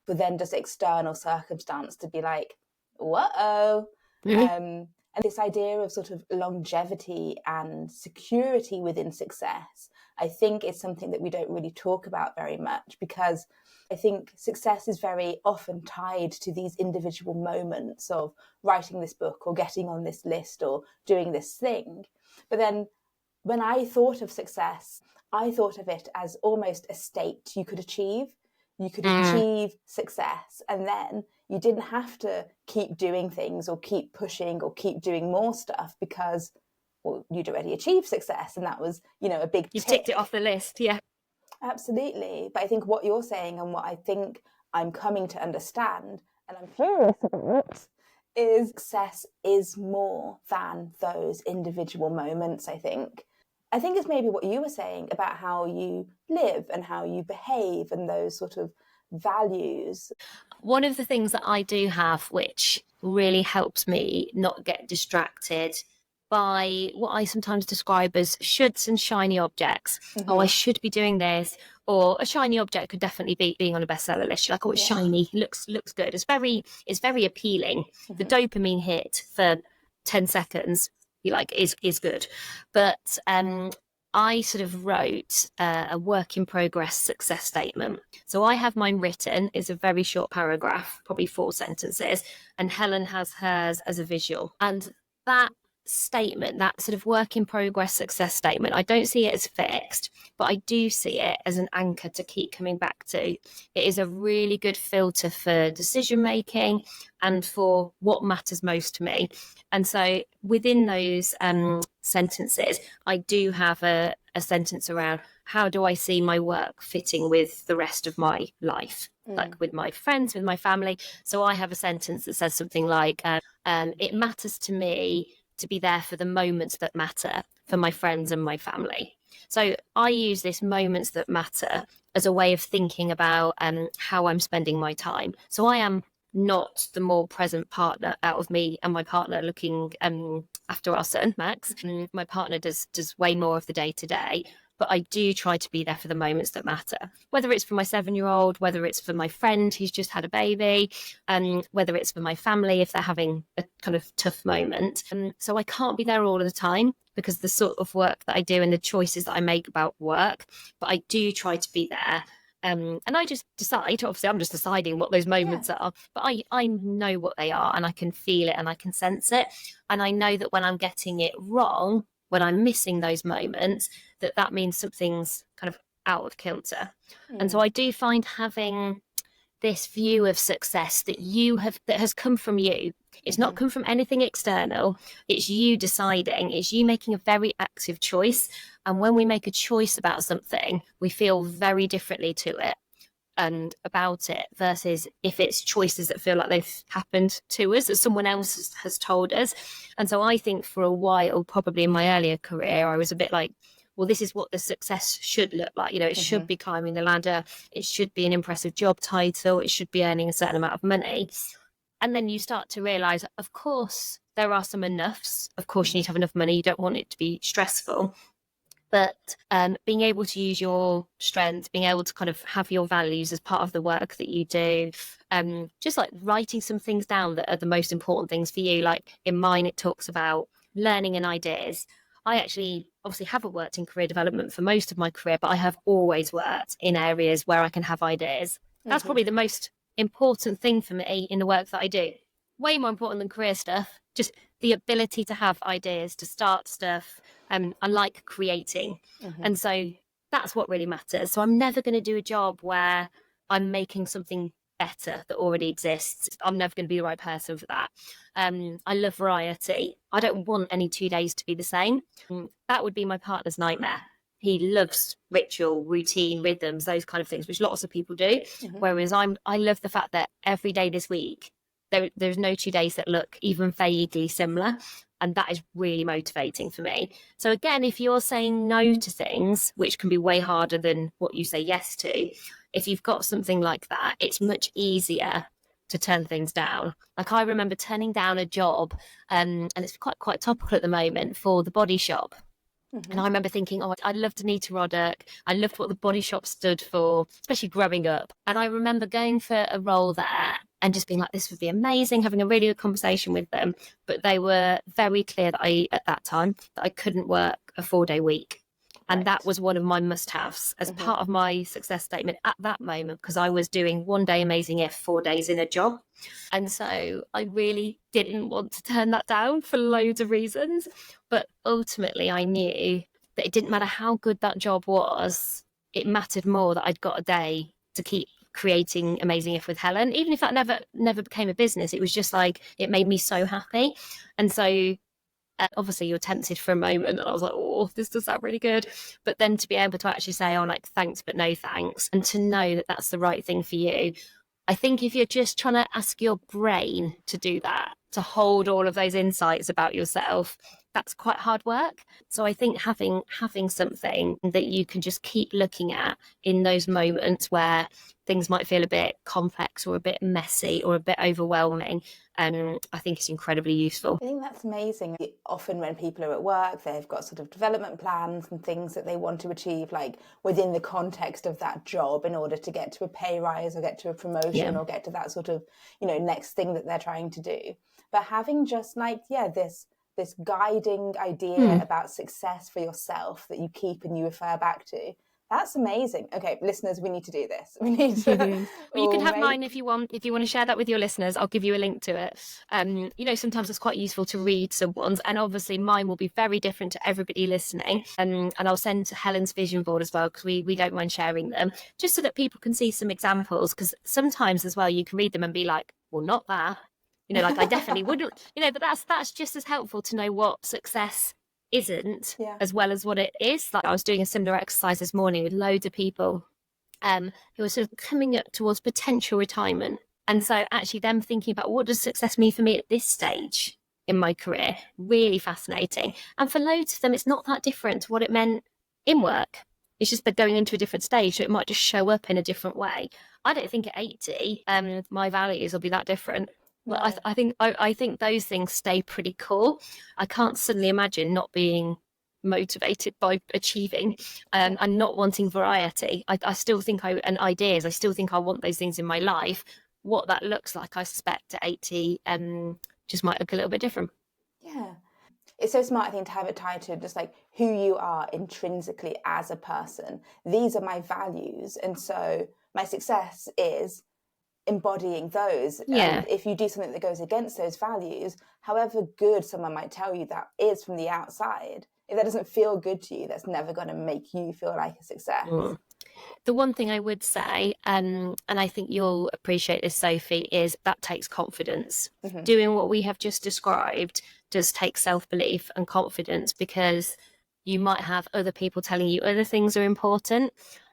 Speaker 1: but then just external circumstance to be like, whoa. And this idea of sort of longevity and security within success, I think is something that we don't really talk about very much, because I think success is very often tied to these individual moments of writing this book or getting on this list or doing this thing. But then when I thought of success, I thought of it as almost a state you could achieve. You could achieve success, and then you didn't have to keep doing things or keep pushing or keep doing more stuff, because you'd already achieved success, and that was, a big tick.
Speaker 2: You've ticked it off the list, yeah.
Speaker 1: Absolutely. But I think what you're saying, and what I think I'm coming to understand, and I'm curious about, is success is more than those individual moments, I think. I think it's maybe what you were saying about how you live and how you behave and those sort of values.
Speaker 2: One of the things that I do have, which really helps me not get distracted by what I sometimes describe as shoulds and shiny objects. Oh, I should be doing this. Or a shiny object could definitely be being on a bestseller list. You're like, oh, it's shiny, looks good. It's very appealing. The dopamine hit for 10 seconds, you like, is good. But I sort of wrote a work in progress success statement. So I have mine written. It's a very short paragraph, probably 4 sentences, and Helen has hers as a visual. And that statement, that sort of work in progress success statement, I don't see it as fixed, but I do see it as an anchor to keep coming back to. It is a really good filter for decision making and for what matters most to me. And so within those sentences, I do have a sentence around how do I see my work fitting with the rest of my life, like with my friends, with my family. So I have a sentence that says something like, it matters to me to be there for the moments that matter for my friends and my family. So I use this moments that matter as a way of thinking about how I'm spending my time. So I am not the more present partner out of me and my partner looking after our son, Max. My partner does way more of the day to day. But I do try to be there for the moments that matter, whether it's for my 7-year-old, whether it's for my friend who's just had a baby, whether it's for my family if they're having a kind of tough moment. So I can't be there all of the time because the sort of work that I do and the choices that I make about work, but I do try to be there. And I just decide, obviously I'm just deciding what those moments are, but I know what they are and I can feel it and I can sense it. And I know that when I'm getting it wrong, when I'm missing those moments, that means something's kind of out of kilter. And so I do find having this view of success that has come from you. It's not come from anything external. It's you deciding. It's you making a very active choice. And when we make a choice about something, we feel very differently to it and about it versus if it's choices that feel like they've happened to us, that someone else has told us. And so I think for a while, probably in my earlier career, I was a bit like, well, this is what the success should look like. It should be climbing the ladder. It should be an impressive job title. It should be earning a certain amount of money. And then you start to realise, of course, there are some enoughs. Of course, you need to have enough money. You don't want it to be stressful. But being able to use your strength, being able to kind of have your values as part of the work that you do, just like writing some things down that are the most important things for you. Like in mine, it talks about learning and ideas. I actually obviously haven't worked in career development for most of my career, but I have always worked in areas where I can have ideas. That's probably the most important thing for me in the work that I do. Way more important than career stuff, just the ability to have ideas, to start stuff. I like creating. And so that's what really matters. So I'm never going to do a job where I'm making something better that already exists. I'm never going to be the right person for that. I love variety. I don't want any 2 days to be the same. That would be my partner's nightmare. He loves ritual, routine, rhythms, those kind of things, which lots of people do. Whereas I love the fact that every day this week, there's no 2 days that look even vaguely similar. And that is really motivating for me. So again, if you're saying no to things, which can be way harder than what you say yes to, if you've got something like that, it's much easier to turn things down. Like I remember turning down a job, and it's quite topical at the moment, for the Body Shop. And I remember thinking, oh, I loved Anita Roddick. I loved what the Body Shop stood for, especially growing up. And I remember going for a role there and just being like, this would be amazing, having a really good conversation with them. But they were very clear that at that time, that I couldn't work a 4-day week. And that was one of my must-haves as part of my success statement at that moment, because I was doing 1 day Amazing If, 4 days in a job. And so I really didn't want to turn that down for loads of reasons. But ultimately, I knew that it didn't matter how good that job was. It mattered more that I'd got a day to keep creating Amazing If with Helen. Even if that never became a business, it was just like, it made me so happy. And so obviously you're tempted for a moment, and I was like, oh, this does sound really good. But then to be able to actually say, oh, like, thanks but no thanks, and to know that that's the right thing for you. I think if you're just trying to ask your brain to do that, to hold all of those insights about yourself, that's quite hard work. So I think having something that you can just keep looking at in those moments where things might feel a bit complex or a bit messy or a bit overwhelming, I think it's incredibly useful.
Speaker 1: I think that's amazing. Often when people are at work, they've got sort of development plans and things that they want to achieve, like within the context of that job, in order to get to a pay rise or get to a promotion or get to that sort of, next thing that they're trying to do. But having just like, this guiding idea about success for yourself that you keep and you refer back to, that's amazing. Okay, listeners, we need to do this. We need to.
Speaker 2: Well, you can have mine if you want. If you want to share that with your listeners, I'll give you a link to it. Sometimes it's quite useful to read someone's, and obviously mine will be very different to everybody listening. And I'll send Helen's vision board as well, because we don't mind sharing them, just so that people can see some examples. Because sometimes as well, you can read them and be like, well, not that. Like I definitely wouldn't. But that's just as helpful to know what success isn't, as well as what it is. Like I was doing a similar exercise this morning with loads of people who were sort of coming up towards potential retirement. And so actually them thinking about, what does success mean for me at this stage in my career? Really fascinating. And for loads of them, it's not that different to what it meant in work. It's just they're going into a different stage, so it might just show up in a different way. I don't think at 80, my values will be that different. Well,
Speaker 1: No.
Speaker 2: I think those things stay pretty core. I can't suddenly imagine not being motivated by achieving, and not wanting variety. I still think and ideas. I still think I want those things in my life. What that looks like, I suspect at 80, just might look a little bit different.
Speaker 1: Yeah. It's so smart, I think, to have it tied to just like who you are intrinsically as a person. These are my values. And so my success is embodying those.
Speaker 2: Yeah.
Speaker 1: And if you do something that goes against those values, however good someone might tell you that is from the outside, if that doesn't feel good to you, that's never going to make you feel like a success.
Speaker 2: The one thing I would say, and I think you'll appreciate this, Sophie, is that takes confidence.
Speaker 1: Mm-hmm.
Speaker 2: Doing what we have just described does take self-belief and confidence, because you might have other people telling you other things are important.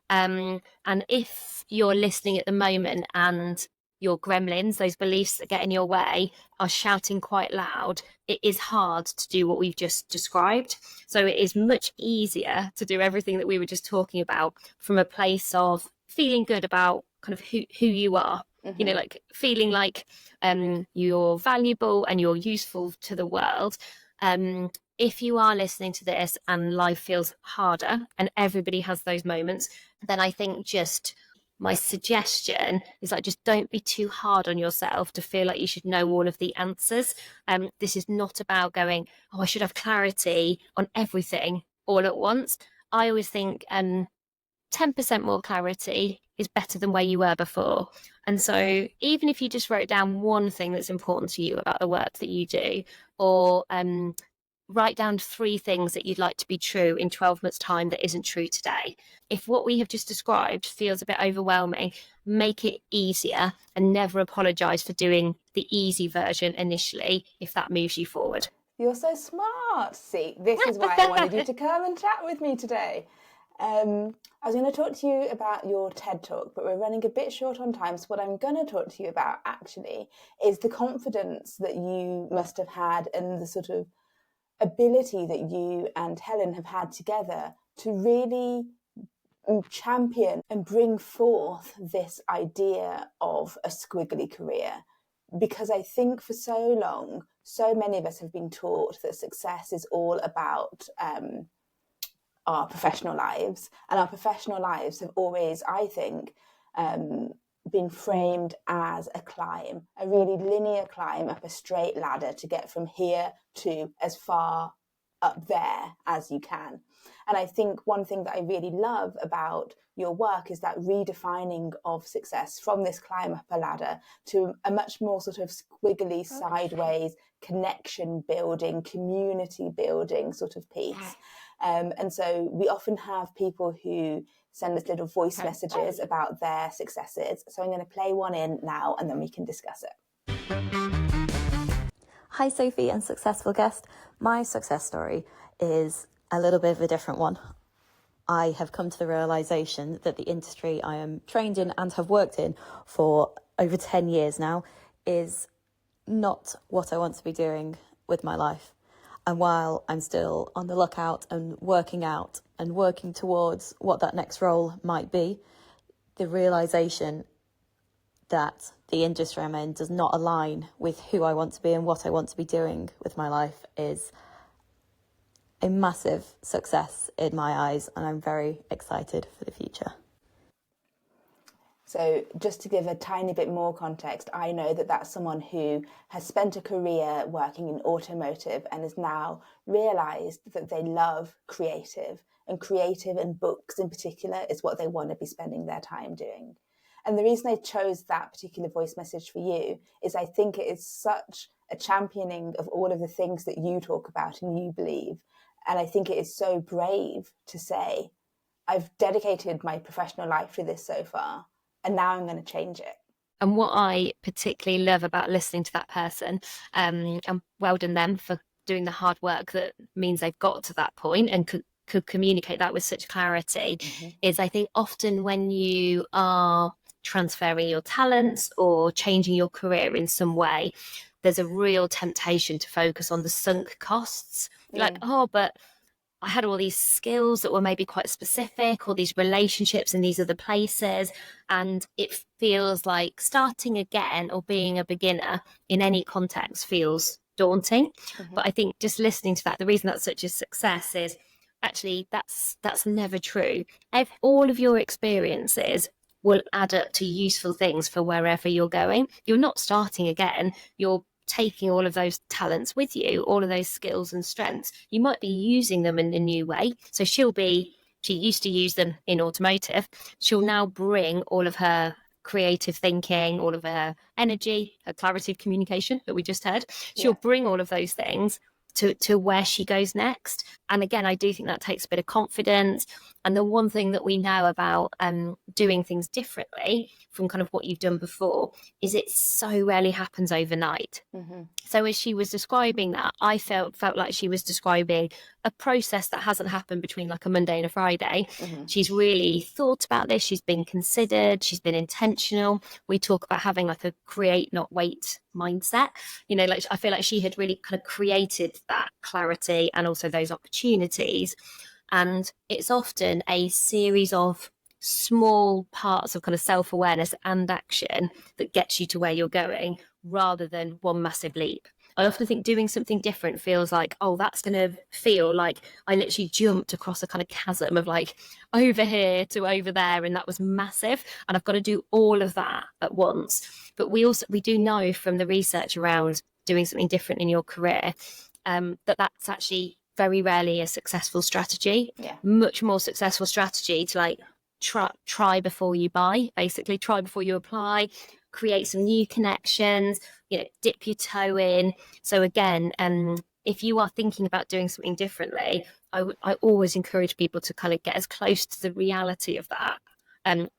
Speaker 2: And if you're listening at the moment and your gremlins, those beliefs that get in your way, are shouting quite loud, it is hard to do what we've just described. So it is much easier to do everything that we were just talking about from a place of feeling good about kind of who you are.
Speaker 1: Mm-hmm.
Speaker 2: You know, like feeling like you're valuable and you're useful to the world. If you are listening to this and life feels harder, and everybody has those moments, then I think just my suggestion is like, just don't be too hard on yourself to feel like you should know all of the answers. This is not about going, oh, I should have clarity on everything all at once. I always think 10% more clarity is better than where you were before. And so even if you just wrote down one thing that's important to you about the work that you do, or write down 3 things that you'd like to be true in 12 months' time that isn't true today. If what we have just described feels a bit overwhelming, make it easier, and never apologise for doing the easy version initially if that moves you forward.
Speaker 1: You're so smart. See, this is why I wanted you to come and chat with me today. I was going to talk to you about your TED Talk, but we're running a bit short on time. So what I'm going to talk to you about actually is the confidence that you must have had, and the sort of ability that you and Helen have had together to really champion and bring forth this idea of a squiggly career. Because I think for so long, so many of us have been taught that success is all about our professional lives. And our professional lives have always, I think, been framed as a climb, a really linear climb up a straight ladder to get from here to as far up there as you can. And I think one thing that I really love about your work is that redefining of success from this climb up a ladder to a much more sort of squiggly, sideways, connection building, community building sort of piece. And so we often have people who send us little voice messages about their successes. So I'm going to play one in now, and then we can discuss it.
Speaker 3: Hi, Sophie and Successful guest. My success story is a little bit of a different one. I have come to the realisation that the industry I am trained in and have worked in for over 10 years now is not what I want to be doing with my life. And while I'm still on the lookout and working out and working towards what that next role might be, the realisation that the industry I'm in does not align with who I want to be and what I want to be doing with my life is a massive success in my eyes, and I'm very excited for the future.
Speaker 1: So just to give a tiny bit more context, I know that that's someone who has spent a career working in automotive and has now realised that they love creative, and books in particular is what they want to be spending their time doing. And the reason I chose that particular voice message for you is I think it is such a championing of all of the things that you talk about and you believe. And I think it is so brave to say, I've dedicated my professional life to this so far, and now I'm going to change it.
Speaker 2: And what I particularly love about listening to that person, and well done them for doing the hard work that means they've got to that point and could communicate that with such clarity, is I think often when you are transferring your talents or changing your career in some way, there's a real temptation to focus on the sunk costs. Like, oh, but I had all these skills that were maybe quite specific, all these relationships in these other places. And it feels like starting again or being a beginner in any context feels daunting. But I think just listening to that, the reason that's such a success is actually that's never true. All of your experiences will add up to useful things for wherever you're going. You're not starting again. You're taking all of those talents with you, all of those skills and strengths. You might be using them in a new way. So she used to use them in automotive. She'll now bring all of her creative thinking, all of her energy, her clarity of communication that we just heard. She'll bring all of those things to where she goes next. And again, I do think that takes a bit of confidence. And the one thing that we know about doing things differently from kind of what you've done before is it so rarely happens overnight. So as she was describing that, I felt like she was describing a process that hasn't happened between like a Monday and a Friday. She's really thought about this. She's been considered. She's been intentional. We talk about having like a create, not wait mindset. Like I feel like she had really kind of created that clarity and also those opportunities. And it's often a series of small parts of kind of self-awareness and action that gets you to where you're going rather than one massive leap. I often think doing something different feels like, oh, that's going to feel like I literally jumped across a kind of chasm of like over here to over there, and that was massive, and I've got to do all of that at once. But we do know from the research around doing something different in your career that's actually very rarely a successful strategy. Much more successful strategy to like try before you buy, basically try before you apply, create some new connections, dip your toe in. So again, if you are thinking about doing something differently, I always encourage people to kind of get as close to the reality of that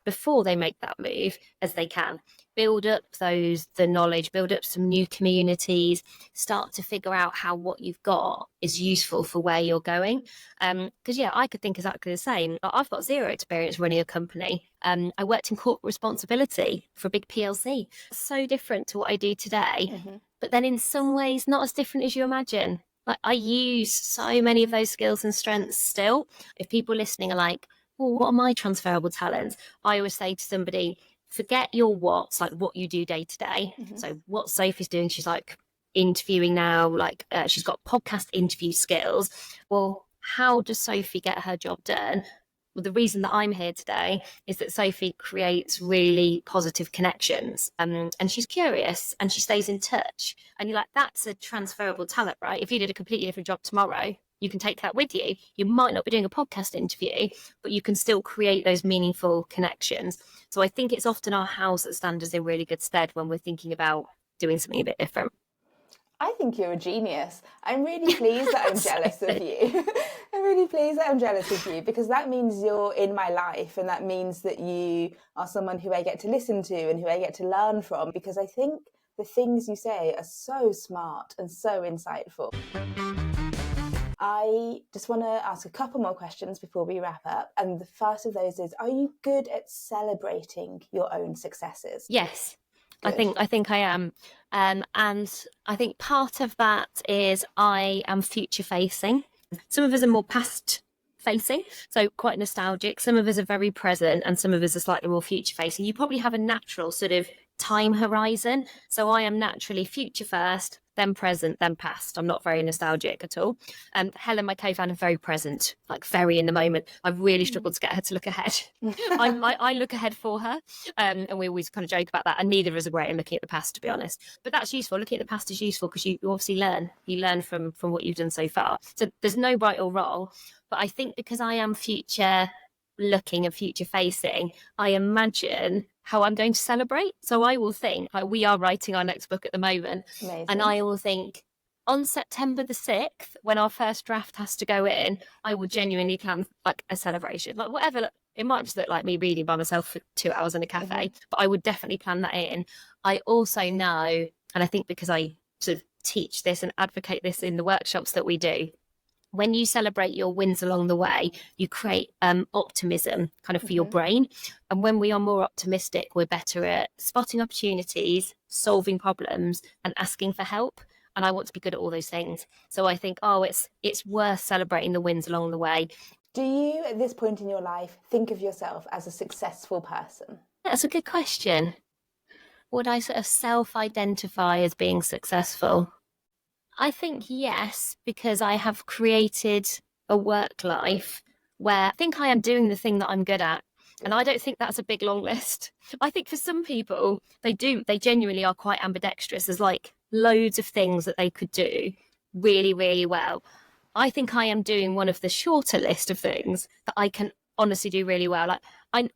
Speaker 2: before they make that move as they can. Build up the knowledge, build up some new communities, start to figure out how what you've got is useful for where you're going. Because I could think exactly the same. I've got zero experience running a company. I worked in corporate responsibility for a big PLC. So different to what I do today, but then in some ways not as different as you imagine. Like I use so many of those skills and strengths still. If people listening are like, well, what are my transferable talents? I always say to somebody, forget your what's, like what you do day to day. So what Sophie's doing, she's like interviewing now, like she's got podcast interview skills. Well, how does Sophie get her job done? Well, the reason that I'm here today is that Sophie creates really positive connections and she's curious and she stays in touch. And you're like, that's a transferable talent, right? If you did a completely different job tomorrow, you can take that with you. You might not be doing a podcast interview, but you can still create those meaningful connections. So I think it's often our house that stands us in really good stead when we're thinking about doing something a bit different.
Speaker 1: I think you're a genius. I'm really pleased that I'm jealous of you. I'm really pleased that I'm jealous of you because that means you're in my life and that means that you are someone who I get to listen to and who I get to learn from, because I think the things you say are so smart and so insightful. I just want to ask a couple more questions before we wrap up. And the first of those is, are you good at celebrating your own successes?
Speaker 2: Yes.
Speaker 1: Good.
Speaker 2: I think I am. And I think part of that is I am future facing. Some of us are more past facing, so quite nostalgic. Some of us are very present and some of us are slightly more future facing. You probably have a natural sort of time horizon. So I am naturally future first, then present, then past. I'm not very nostalgic at all. Helen, my co-founder, very present, like very in the moment. I've really struggled to get her to look ahead. I look ahead for her, and we always kind of joke about that. And neither of us are great at looking at the past, to be honest. But that's useful. Looking at the past is useful because you obviously learn. You learn from what you've done so far. So there's no right or wrong. But I think because I am future looking and future facing, I imagine how I'm going to celebrate. So I will think, like, we are writing our next book at the moment.
Speaker 1: Amazing.
Speaker 2: And I will think on September the 6th, when our first draft has to go in, I will genuinely plan like a celebration, like whatever. It might just look like me reading by myself for 2 hours in a cafe, but I would definitely plan that in. I also know, and I think because I sort of teach this and advocate this in the workshops that we do, when you celebrate your wins along the way, you create optimism kind of for your brain. And when we are more optimistic, we're better at spotting opportunities, solving problems and asking for help. and I want to be good at all those things. So I think, oh, it's worth celebrating the wins along the way.
Speaker 1: Do you, at this point in your life, think of yourself as a successful person?
Speaker 2: That's a good question. Would I sort of self-identify as being successful? I think yes, because I have created a work life where I think I am doing the thing that I'm good at. And I don't think that's a big long list. I think for some people, they genuinely are quite ambidextrous. There's like loads of things that they could do really, really well. I think I am doing one of the shorter list of things that I can honestly do really well. Like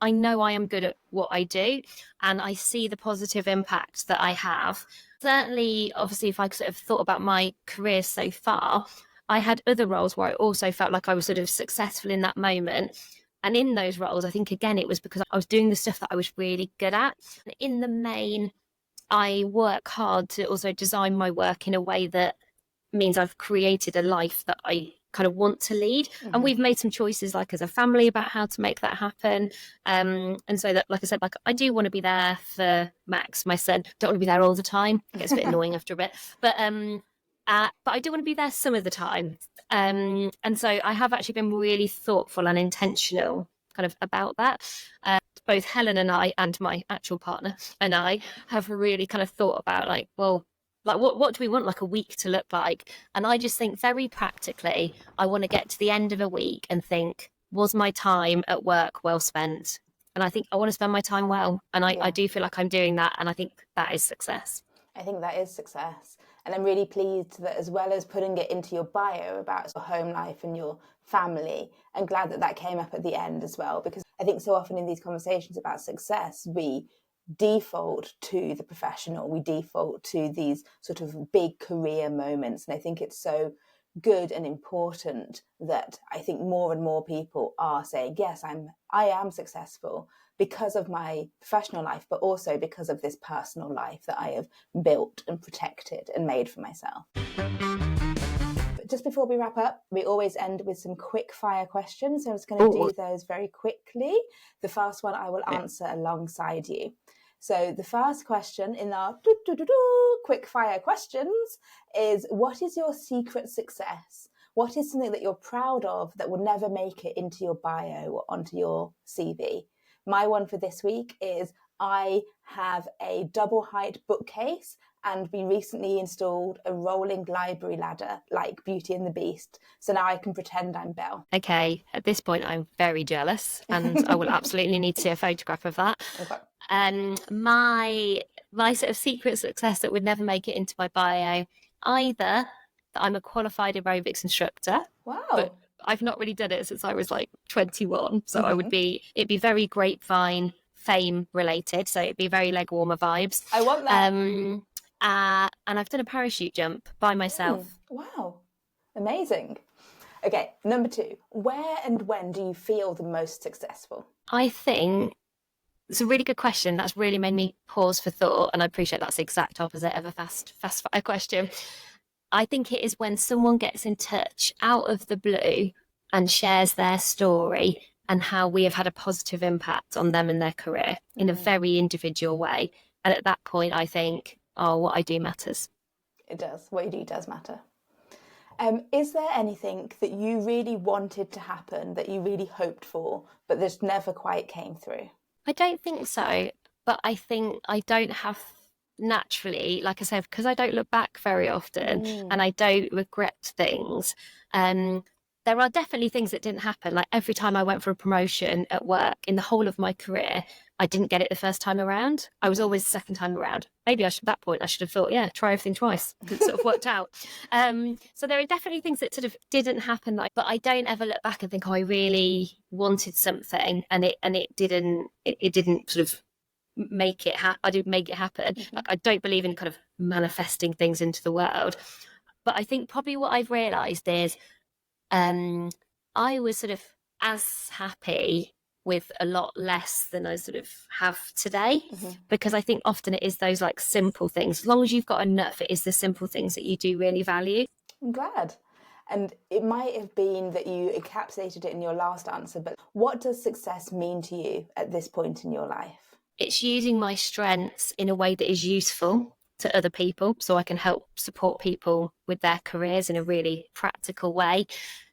Speaker 2: I know I am good at what I do, and I see the positive impact that I have. Certainly, obviously, if I sort of thought about my career so far, I had other roles where I also felt like I was sort of successful in that moment. And in those roles, I think, again, it was because I was doing the stuff that I was really good at. In the main, I work hard to also design my work in a way that means I've created a life that I kind of want to lead. And we've made some choices, like as a family, about how to make that happen. And so that, like I said, like I do want to be there for Max, my son. Don't want to be there all the time. It gets a bit annoying after a bit. But I do want to be there some of the time. And so I have actually been really thoughtful and intentional kind of about that. Both Helen and I, and my actual partner and I, have really kind of thought about like, well, like what do we want like a week to look like? And I just think very practically, I want to get to the end of a week and think, was my time at work well spent? And I think I want to spend my time well. And I do feel like I'm doing that. And I think that is success.
Speaker 1: I think that is success. And I'm really pleased that, as well as putting it into your bio about your home life and your family, I'm glad that that came up at the end as well, because I think so often in these conversations about success, we default to the professional, we default to these sort of big career moments. And I think it's so good and important that I think more and more people are saying, yes, I am successful because of my professional life, but also because of this personal life that I have built and protected and made for myself. But just before we wrap up, we always end with some quick fire questions. So I'm just going to do those very quickly. The first one I will answer alongside you. So the first question in our quick fire questions is, what is your secret success? What is something that you're proud of that will never make it into your bio or onto your CV? My one for this week is I have a double height bookcase, and we recently installed a rolling library ladder like Beauty and the Beast. So now I can pretend I'm Belle.
Speaker 2: Okay, at this point, I'm very jealous, and I will absolutely need to see a photograph of that.
Speaker 1: Okay.
Speaker 2: My sort of secret success that would never make it into my bio, either that I'm a qualified aerobics instructor.
Speaker 1: Wow.
Speaker 2: But I've not really done it since I was like 21. So it'd be very Grapevine fame related. So it'd be very leg warmer vibes.
Speaker 1: I want that.
Speaker 2: And I've done a parachute jump by myself.
Speaker 1: Wow. Amazing. Okay, number 2. Where and when do you feel the most successful?
Speaker 2: I think it's a really good question. That's really made me pause for thought. And I appreciate that's the exact opposite of a fast fire question. I think it is when someone gets in touch out of the blue and shares their story and how we have had a positive impact on them and their career in a very individual way. And at that point, I think, oh, what I do matters.
Speaker 1: It does. What you do does matter. Is there anything that you really wanted to happen, that you really hoped for, but just never quite came through?
Speaker 2: I don't think so. But I think I don't have naturally, like I said, because I don't look back very often and I don't regret things. There are definitely things that didn't happen. Like every time I went for a promotion at work in the whole of my career, I didn't get it the first time around. I was always the second time around. Maybe at that point I should have thought, yeah, try everything twice. It sort of worked out. So there are definitely things that sort of didn't happen, but I don't ever look back and think, oh, I really wanted something and it didn't sort of make it I didn't make it happen. Like I don't believe in kind of manifesting things into the world. But I think probably what I've realised is I was sort of as happy with a lot less than I sort of have today, because I think often it is those like simple things. As long as you've got enough, it is the simple things that you do really value.
Speaker 1: I'm glad. And it might have been that you encapsulated it in your last answer, but what does success mean to you at this point in your life?
Speaker 2: It's using my strengths in a way that is useful to other people so I can help support people with their careers in a really practical way.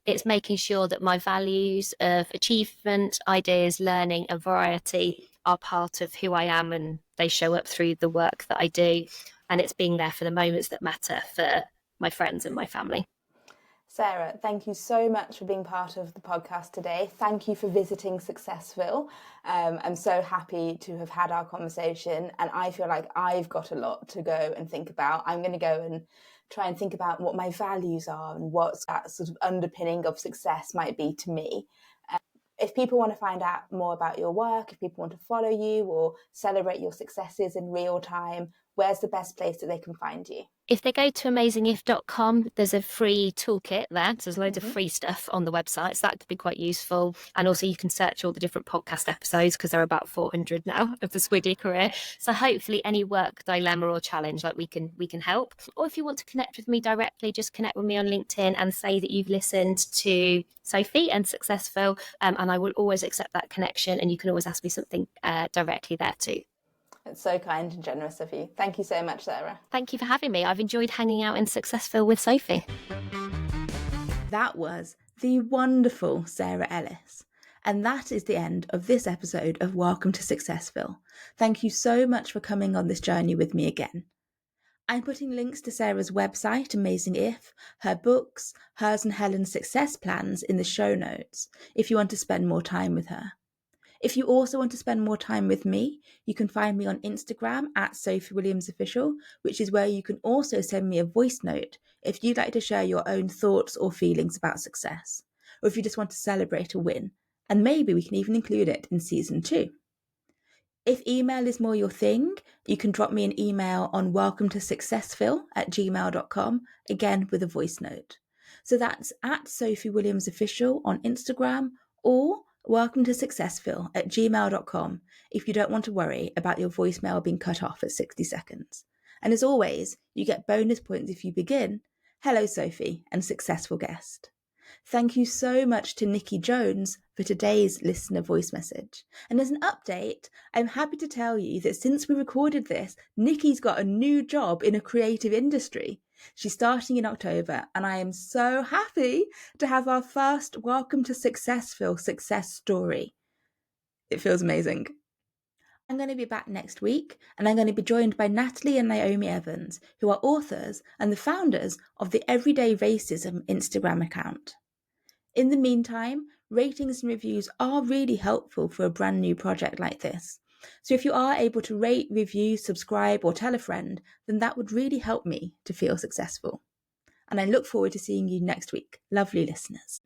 Speaker 2: It's making sure that my values of achievement, ideas, learning, and variety are part of who I am, and they show up through the work that I do. And it's being there for the moments that matter for my friends and my family.
Speaker 1: Sarah, thank you so much for being part of the podcast today. Thank you for visiting Successville. I'm so happy to have had our conversation, and I feel like I've got a lot to go and think about. I'm going to go and try and think about what my values are and what that sort of underpinning of success might be to me. If people want to find out more about your work, if people want to follow you or celebrate your successes in real time, where's the best place that they can find you?
Speaker 2: If they go to amazingif.com, there's a free toolkit there. So there's loads of free stuff on the website. So that could be quite useful. And also you can search all the different podcast episodes, because there are about 400 now of the Squiggly Career. So hopefully any work dilemma or challenge, like we can help. Or if you want to connect with me directly, just connect with me on LinkedIn and say that you've listened to Sophie and Successville. And I will always accept that connection. And you can always ask me something directly there too.
Speaker 1: It's so kind and generous of you. Thank you so much, Sarah.
Speaker 2: Thank you for having me. I've enjoyed hanging out in Successville with Sophie.
Speaker 1: That was the wonderful Sarah Ellis. And that is the end of this episode of Welcome to Successville. Thank you so much for coming on this journey with me again. I'm putting links to Sarah's website, Amazing If, her books, hers and Helen's success plans in the show notes if you want to spend more time with her. If you also want to spend more time with me, you can find me on Instagram at Sophie Williams Official, which is where you can also send me a voice note if you'd like to share your own thoughts or feelings about success, or if you just want to celebrate a win, and maybe we can even include it in season 2. If email is more your thing, you can drop me an email on welcometosuccessville@gmail.com, again with a voice note. So that's at Sophie Williams Official on Instagram, or welcometosuccessville@gmail.com if you don't want to worry about your voicemail being cut off at 60 seconds. And as always, you get bonus points if you begin, "Hello Sophie," and "successful guest." Thank you so much to Nikki Jones for today's listener voice message. And as an update, I'm happy to tell you that since we recorded this, Nikki's got a new job in a creative industry. She's starting in October, and I am so happy to have our first Welcome to Successville success story. It feels amazing. I'm going to be back next week, and I'm going to be joined by Natalie and Naomi Evans, who are authors and the founders of the Everyday Racism Instagram account. In the meantime, ratings and reviews are really helpful for a brand new project like this. So if you are able to rate, review, subscribe, or tell a friend, then that would really help me to feel successful. And I look forward to seeing you next week, lovely listeners.